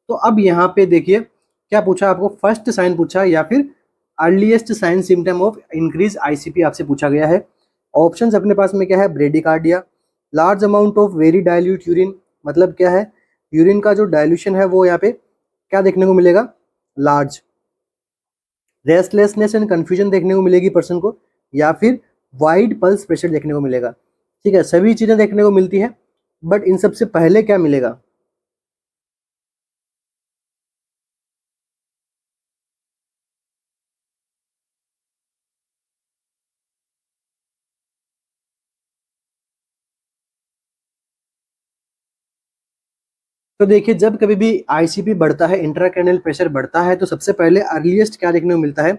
तो अब यहाँ पे देखिए क्या पूछा आपको, फर्स्ट साइन पूछा या फिर earliest sign symptom of increase ICP आपसे पूछा गया है। ऑप्शंस अपने पास में क्या है, bradycardia, large amount of very dilute urine, मतलब क्या है, यूरिन का जो डाइल्यूशन है वो यहाँ पे क्या देखने को मिलेगा, लार्ज, रेस्टलेसनेस एंड कंफ्यूजन देखने को मिलेगी पर्सन को, या फिर वाइड पल्स प्रेशर देखने को मिलेगा। ठीक है, सभी चीजें देखने को मिलती है, बट इन सबसे पहले क्या मिलेगा, तो देखिए जब कभी भी आईसीपी बढ़ता है, इंट्राक्रैनियल प्रेशर बढ़ता है, तो सबसे पहले अर्लीस्ट क्या देखने को मिलता है,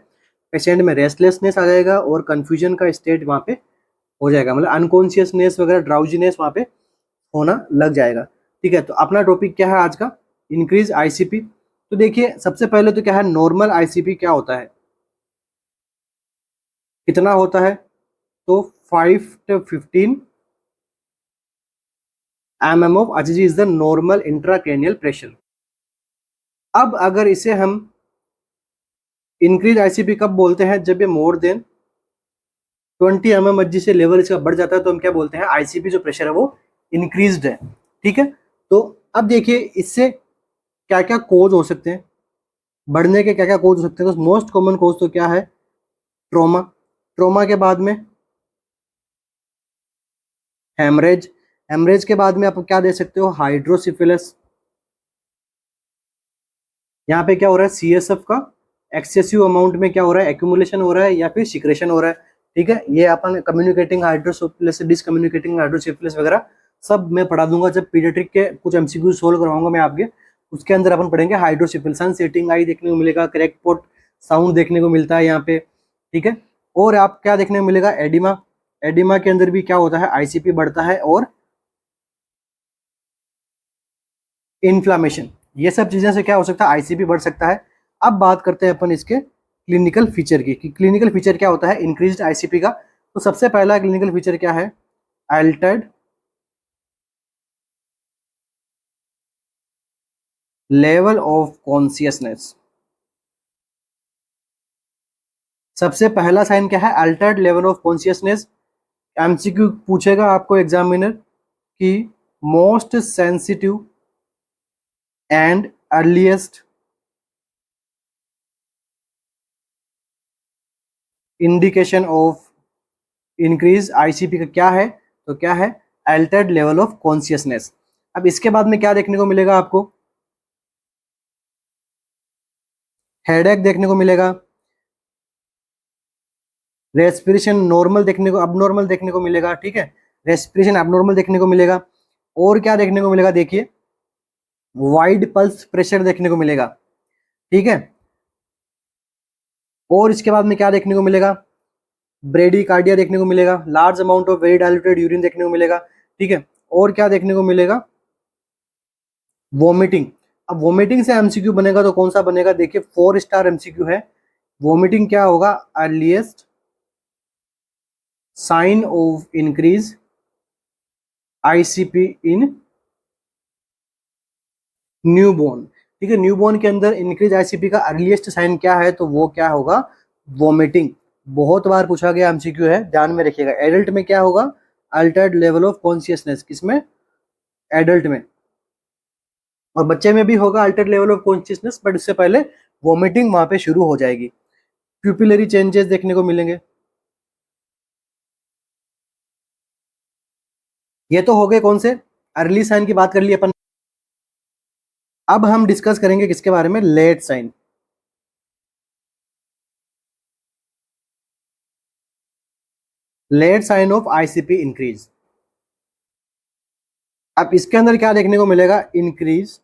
पेशेंट में रेस्टलेसनेस आ जाएगा और कंफ्यूजन का स्टेट वहाँ पे हो जाएगा, मतलब अनकॉन्शियसनेस वगैरह, ड्राउजीनेस वहाँ पे होना लग जाएगा। ठीक है, तो अपना टॉपिक क्या है आज का, इंक्रीज आईसीपी। तो देखिए सबसे पहले तो क्या है, नॉर्मल आईसीपी क्या होता है, कितना होता है, तो 5 to 15 mm of ACG is the normal intracranial pressure. अब अगर इसे हम इंक्रीज आईसीपी कब बोलते हैं, जब ये मोर देन 20 mm से लेवल इसका बढ़ जाता है, तो हम क्या बोलते हैं, आईसीपी जो प्रेशर है वो इंक्रीज्ड है। ठीक है, तो अब देखिए इससे क्या क्या कोज हो सकते हैं, बढ़ने के क्या क्या कोज हो सकते हैं, तो मोस्ट कॉमन कोज तो क्या है, ट्रोमा, ट्रोमा के बाद में हेमरेज, हेमरेज के बाद में आप क्या दे सकते हो, हाइड्रोसिफिलस। यहाँ पे क्या हो रहा है, सीएसएफ का एक्सेसिव अमाउंट में क्या हो रहा है, एक्यूमुलेशन हो रहा है या फिर सिक्रेशन हो रहा है। ठीक है, ये अपन कम्युनिकेटिंग हाइड्रोसिफिलस, डिसकम्युनिकेटिंग हाइड्रोसिफिलस वगैरह सब मैं पढ़ा दूंगा जब पीडियाट्रिक के कुछ एमसीक्यू सोल्व करवाऊंगा मैं आपके, उसके अंदर अपन पढ़ेंगे हाइड्रोसिफिलस। सेटिंग आई देखने को मिलेगा, करेक्ट पोर्ट साउंड देखने को मिलता है यहाँ पे। ठीक है, और आप क्या देखने को मिलेगा, एडिमा, एडिमा के अंदर भी क्या होता है, आईसीपी बढ़ता है और इन्फ्लामेशन, ये सब चीजें से क्या हो सकता है, आईसीपी बढ़ सकता है। अब बात करते हैं अपन इसके क्लिनिकल फीचर की, कि क्लिनिकल फीचर क्या होता है इंक्रीज्ड आईसीपी का। तो सबसे पहला क्लिनिकल फीचर क्या है, अल्टर्ड लेवल ऑफ कॉन्शियसनेस। सबसे पहला साइन क्या है, Altered level of consciousness. MCQ पूछेगा आपको एग्जामिनर कि most sensitive and earliest indication of increase ICP का क्या है, तो क्या है, अल्टर्ड लेवल ऑफ कॉन्शियसनेस। अब इसके बाद में क्या देखने को मिलेगा आपको, हेडेक देखने को मिलेगा, रेस्पिरेशन नॉर्मल देखने को, अबनॉर्मल देखने को मिलेगा। ठीक है, रेस्पिरेशन अबनॉर्मल देखने को मिलेगा, और क्या देखने को मिलेगा, देखिए वाइड पल्स प्रेशर देखने को मिलेगा। ठीक है, और इसके बाद में क्या देखने को मिलेगा, ब्रेडिकार्डिया देखने को मिलेगा, large amount of very diluted urine देखने को मिलेगा। ठीक है, और क्या देखने को मिलेगा, वोमिटिंग। अब वोमिटिंग से एमसीक्यू बनेगा तो कौन सा बनेगा, देखिए 4 स्टार एमसीक्यू है। वोमिटिंग क्या होगा, earliest sign of increase ICP in newborn. ठीक है, न्यूबॉर्न के अंदर इंक्रीज आईसीपी का अर्लीस्ट साइन क्या है, तो वो क्या होगा, वोमिटिंग। बहुत बार पूछा गया एमसीक्यू है, ध्यान में रखिएगा। एडल्ट में क्या होगा, अल्टर्ड लेवल ऑफ कॉन्शियसनेस, किसमें, एडल्ट में। और बच्चे में भी होगा Altered level of consciousness, but इससे पहले वोमिटिंग वहां पे शुरू हो जाएगी। प्यूपिलरी चेंजेस देखने को मिलेंगे। ये तो हो गए कौन से अर्ली साइन की बात कर ली अपन। अब हम डिस्कस करेंगे किसके बारे में, late sign. Late sign of ICP increase. अब इसके अंदर क्या देखने को मिलेगा, इंक्रीज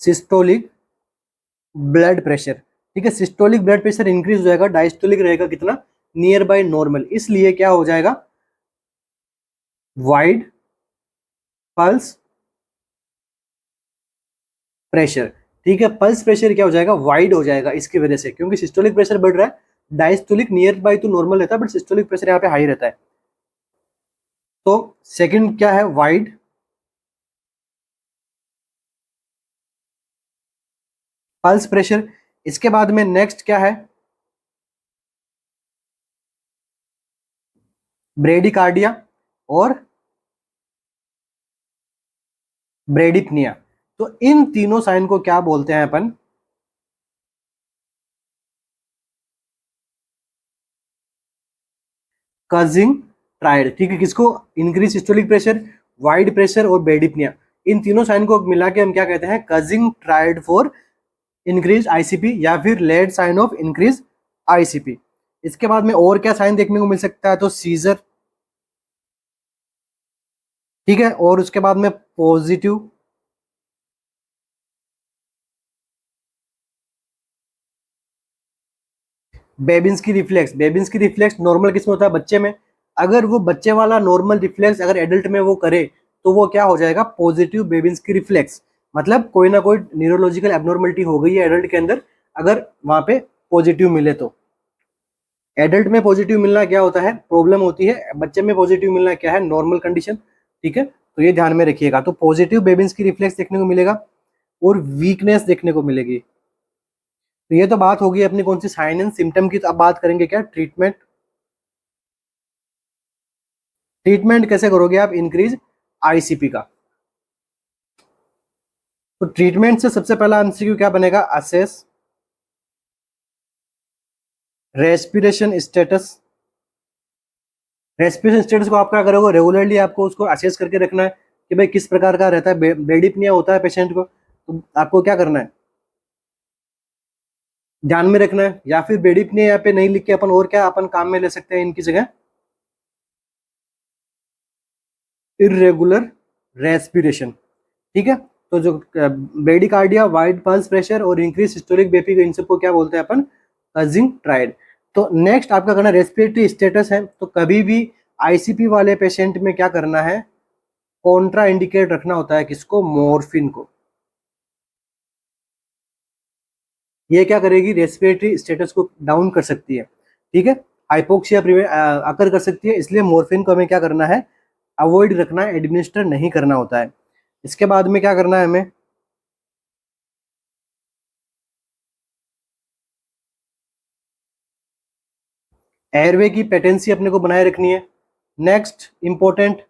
सिस्टोलिक ब्लड प्रेशर। ठीक है, सिस्टोलिक ब्लड प्रेशर इंक्रीज हो जाएगा, डायस्टोलिक रहेगा कितना, नियर बाय नॉर्मल। इसलिए क्या हो जाएगा, वाइड पल्स प्रेशर। ठीक है, पल्स प्रेशर क्या हो जाएगा, वाइड हो जाएगा इसकी वजह से, क्योंकि सिस्टोलिक प्रेशर बढ़ रहा है। डायस्टोलिक नियर बाय तो नॉर्मल रहता है, बट सिस्टोलिक प्रेशर यहाँ पे हाई रहता है। तो सेकंड क्या है, वाइड पल्स प्रेशर। इसके बाद में नेक्स्ट क्या है, ब्रेडिकार्डिया और ब्रेडिप्निया। तो इन तीनों साइन को क्या बोलते हैं अपन, कजिंग ट्रायड। ठीक है, किसको, increase systolic pressure, wide pressure और ब्रेडिप्निया, इन तीनों साइन को मिला के हम क्या कहते हैं, causing triad for increase ICP, या फिर late sign of increase ICP. इसके बाद में और क्या साइन देखने को मिल सकता है, तो सीजर। ठीक है, और उसके बाद में positive Babinski reflex. Babinski reflex normal किसमें होता है, बच्चे में। अगर वो बच्चे वाला नॉर्मल रिफ्लेक्स अगर एडल्ट में वो करे, तो वो क्या हो जाएगा, पॉजिटिव बेबिंस्की रिफ्लेक्स। मतलब कोई ना कोई न्यूरोलॉजिकल एबनॉर्मलिटी हो गई है एडल्ट के अंदर, अगर वहां पे पॉजिटिव मिले तो। एडल्ट में पॉजिटिव मिलना क्या होता है, प्रॉब्लम होती है। बच्चे में पॉजिटिव मिलना क्या है, नॉर्मल कंडीशन। ठीक है, तो ये ध्यान में रखिएगा। तो पॉजिटिव बेबिंस्की रिफ्लेक्स देखने को मिलेगा और वीकनेस देखने को मिलेगी। तो ये तो बात होगी अपनी कौन सी, साइन एंड सिम्टम की। तो अब बात करेंगे क्या, ट्रीटमेंट। ट्रीटमेंट कैसे करोगे आप इंक्रीज आईसीपी का। तो ट्रीटमेंट से सबसे पहला एमसीक्यू क्या बनेगा, assess respiration status. Respiration status को आप क्या करोगे, रेगुलरली आपको उसको असेस करके रखना है कि भाई किस प्रकार का रहता है, ब्रेडिप्निया होता है पेशेंट को, तो आपको क्या करना है, ध्यान में रखना है। या फिर ब्रेडिप्निया यहाँ पे नहीं लिख के अपन और क्या अपन काम में ले सकते हैं इनकी जगह, इरेगुलर रेस्पिरेशन। ठीक है, तो जो ब्रेडिकार्डिया, वाइड पल्स प्रेशर और इंक्रीज सिस्टोलिक बीपी, इन सबको क्या बोलते हैं अपन, कजिंग ट्रायड। तो नेक्स्ट आपका करना रेस्पिरेटरी स्टेटस है। तो कभी भी आईसीपी वाले पेशेंट में क्या करना है, कॉन्ट्रा इंडिकेट रखना होता है किसको, मॉर्फिन को। ये क्या करेगी, रेस्पिरेटरी स्टेटस को डाउन कर सकती है। ठीक है, हाइपोक्सिया अकर कर सकती है, इसलिए मॉर्फिन को हमें क्या करना है, अवॉइड रखना है, एडमिनिस्टर नहीं करना होता है। इसके बाद में क्या करना है हमें, एयरवे की पेटेंसी अपने को बनाए रखनी है। नेक्स्ट इंपॉर्टेंट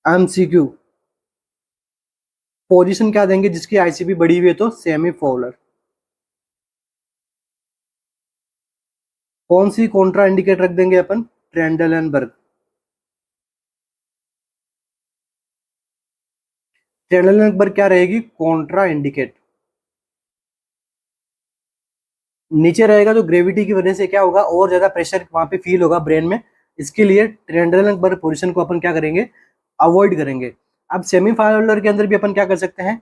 एमसीक्यू, पोजीशन क्या देंगे जिसकी आईसीपी बड़ी हुई है, तो सेमी फॉलर। कौन सी कॉन्ट्रा इंडिकेट रख देंगे अपन, ट्रेंडलनबर्ग। ट्रेंडलनबर्ग क्या रहेगी, कॉन्ट्रा इंडिकेट। नीचे रहेगा तो ग्रेविटी की वजह से क्या होगा, और ज्यादा प्रेशर वहां पे फील होगा ब्रेन में। इसके लिए ट्रेंडलनबर्ग पोजीशन को अपन क्या करेंगे, अवॉइड करेंगे। अब सेमीफाइलर के अंदर भी अपन क्या कर सकते हैं,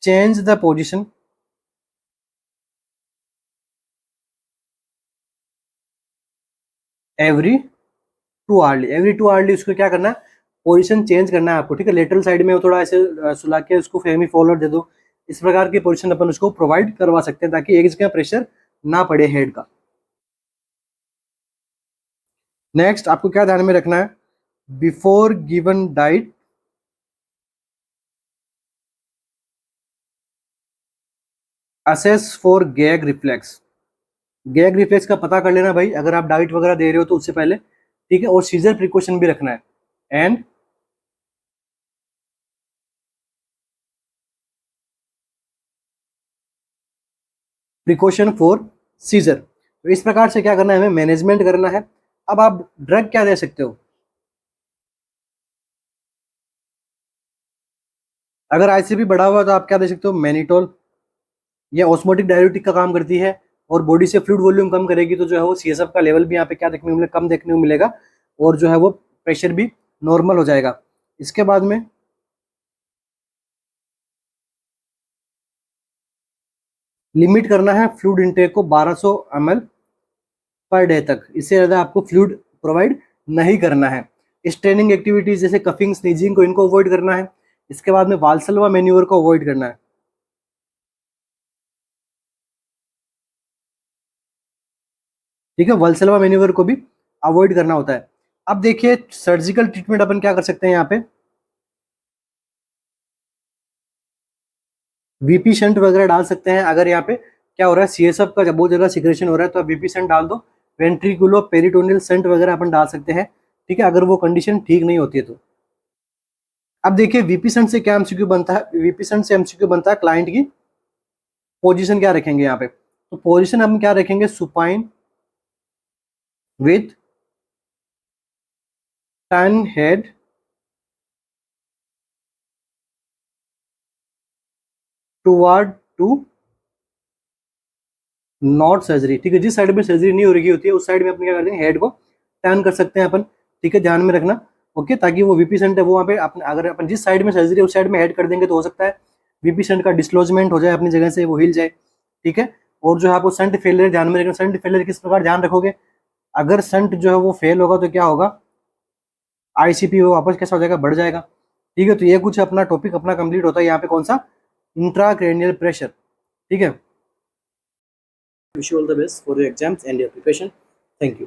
change the position every 2 hourly. Every 2 hourly उसको क्या करना है, पोजीशन चेंज करना है आपको। ठीक है, लेटरल साइड में वो थोड़ा ऐसे सुला के उसको फेमी फॉलोअर दे दो। इस प्रकार की पोजीशन अपन उसको प्रोवाइड करवा सकते हैं, ताकि एक जगह प्रेशर ना पड़े हेड का। नेक्स्ट आपको क्या ध्यान में रखना है, before given diet assess for gag reflex. Gag reflex का पता कर लेना भाई, अगर आप डाइट वगैरह दे रहे हो तो उससे पहले। ठीक है, और सीजर प्रिकॉशन भी रखना है। And precaution for seizure. तो इस प्रकार से क्या करना है, हमें मैनेजमेंट करना है। अब आप ड्रग क्या दे सकते हो, अगर आईसीपी बढ़ा हुआ है तो आप क्या दे सकते हो, मैनिटोल। ये ऑस्मोटिक डाययूरेटिक का काम करती है और बॉडी से फ्लूइड वॉल्यूम कम करेगी, तो जो है वो सीएसएफ का लेवल भी यहाँ पे क्या देखने को मिलेगा, कम देखने को मिलेगा, और जो है वो प्रेशर भी नॉर्मल हो जाएगा। इसके बाद में लिमिट करना है फ्लूइड इनटेक को 1200 ml पर डे तक, इससे ज़्यादा आपको फ्लूइड प्रोवाइड नहीं करना है। स्ट्रेनिंग एक्टिविटीज जैसे कफिंग, स्नीजिंग को इनको अवॉइड करना है। इसके बाद में वाल्सल्वा मैन्यूवर को अवॉइड करना है। ठीक है, वाल्सल्वा मैन्यूवर को भी अवॉइड करना होता है। अब देखिए सर्जिकल ट्रीटमेंट अपन क्या कर सकते हैं यहाँ पे, वीपी शंट वगैरह डाल सकते हैं। अगर यहाँ पे क्या हो रहा है, सीएसएफ का जब बहुत ज़्यादा सिक्रेशन हो रहा है तो आप वीपी शंट डाल दो। वेंट्रिकुलो पेरिटोनियल शंट वगैरह अपन डाल सकते हैं, ठीक है, अगर वो कंडीशन ठीक नहीं होती है तो। अब देखिए वीपी शंट से क्या एमसीक्यू बनता है, वीपी शंट से एमसीक्यू बनता है क्लाइंट की पोजीशन क्या रखेंगे यहाँ पे, तो पोजीशन हम क्या रखेंगे, supine with turn head toward to not surgery. ठीक है, जिस साइड में सर्जरी नहीं हो रही होती है उस साइड में अपन क्या कर देंगे, हेड को टर्न कर सकते हैं अपन। ठीक है, ध्यान में रखना। ओके, ताकि वो वीपी शंट है वो वहाँ पे अपने, अगर अपन जिस साइड में सर्जरी है उस साइड में हेड कर देंगे तो हो सकता है वीपी शंट का डिस्लोजमेंट हो जाए, अपनी जगह से वो हिल जाए। ठीक है, और जो है आपको शंट फेलियर ध्यान में रखना। शंट फेलियर किस प्रकार ध्यान रखोगे, अगर शंट जो है वो फेल होगा तो क्या होगा, आईसीपी वो वापस कैसा हो जाएगा, बढ़ जाएगा। ठीक है, तो ये कुछ अपना टॉपिक अपना कंप्लीट होता है यहाँ पे, कौन सा, इंट्राक्रैनियल प्रेशर। ठीक है, wish you all the best for your exams and your preparation. Thank you.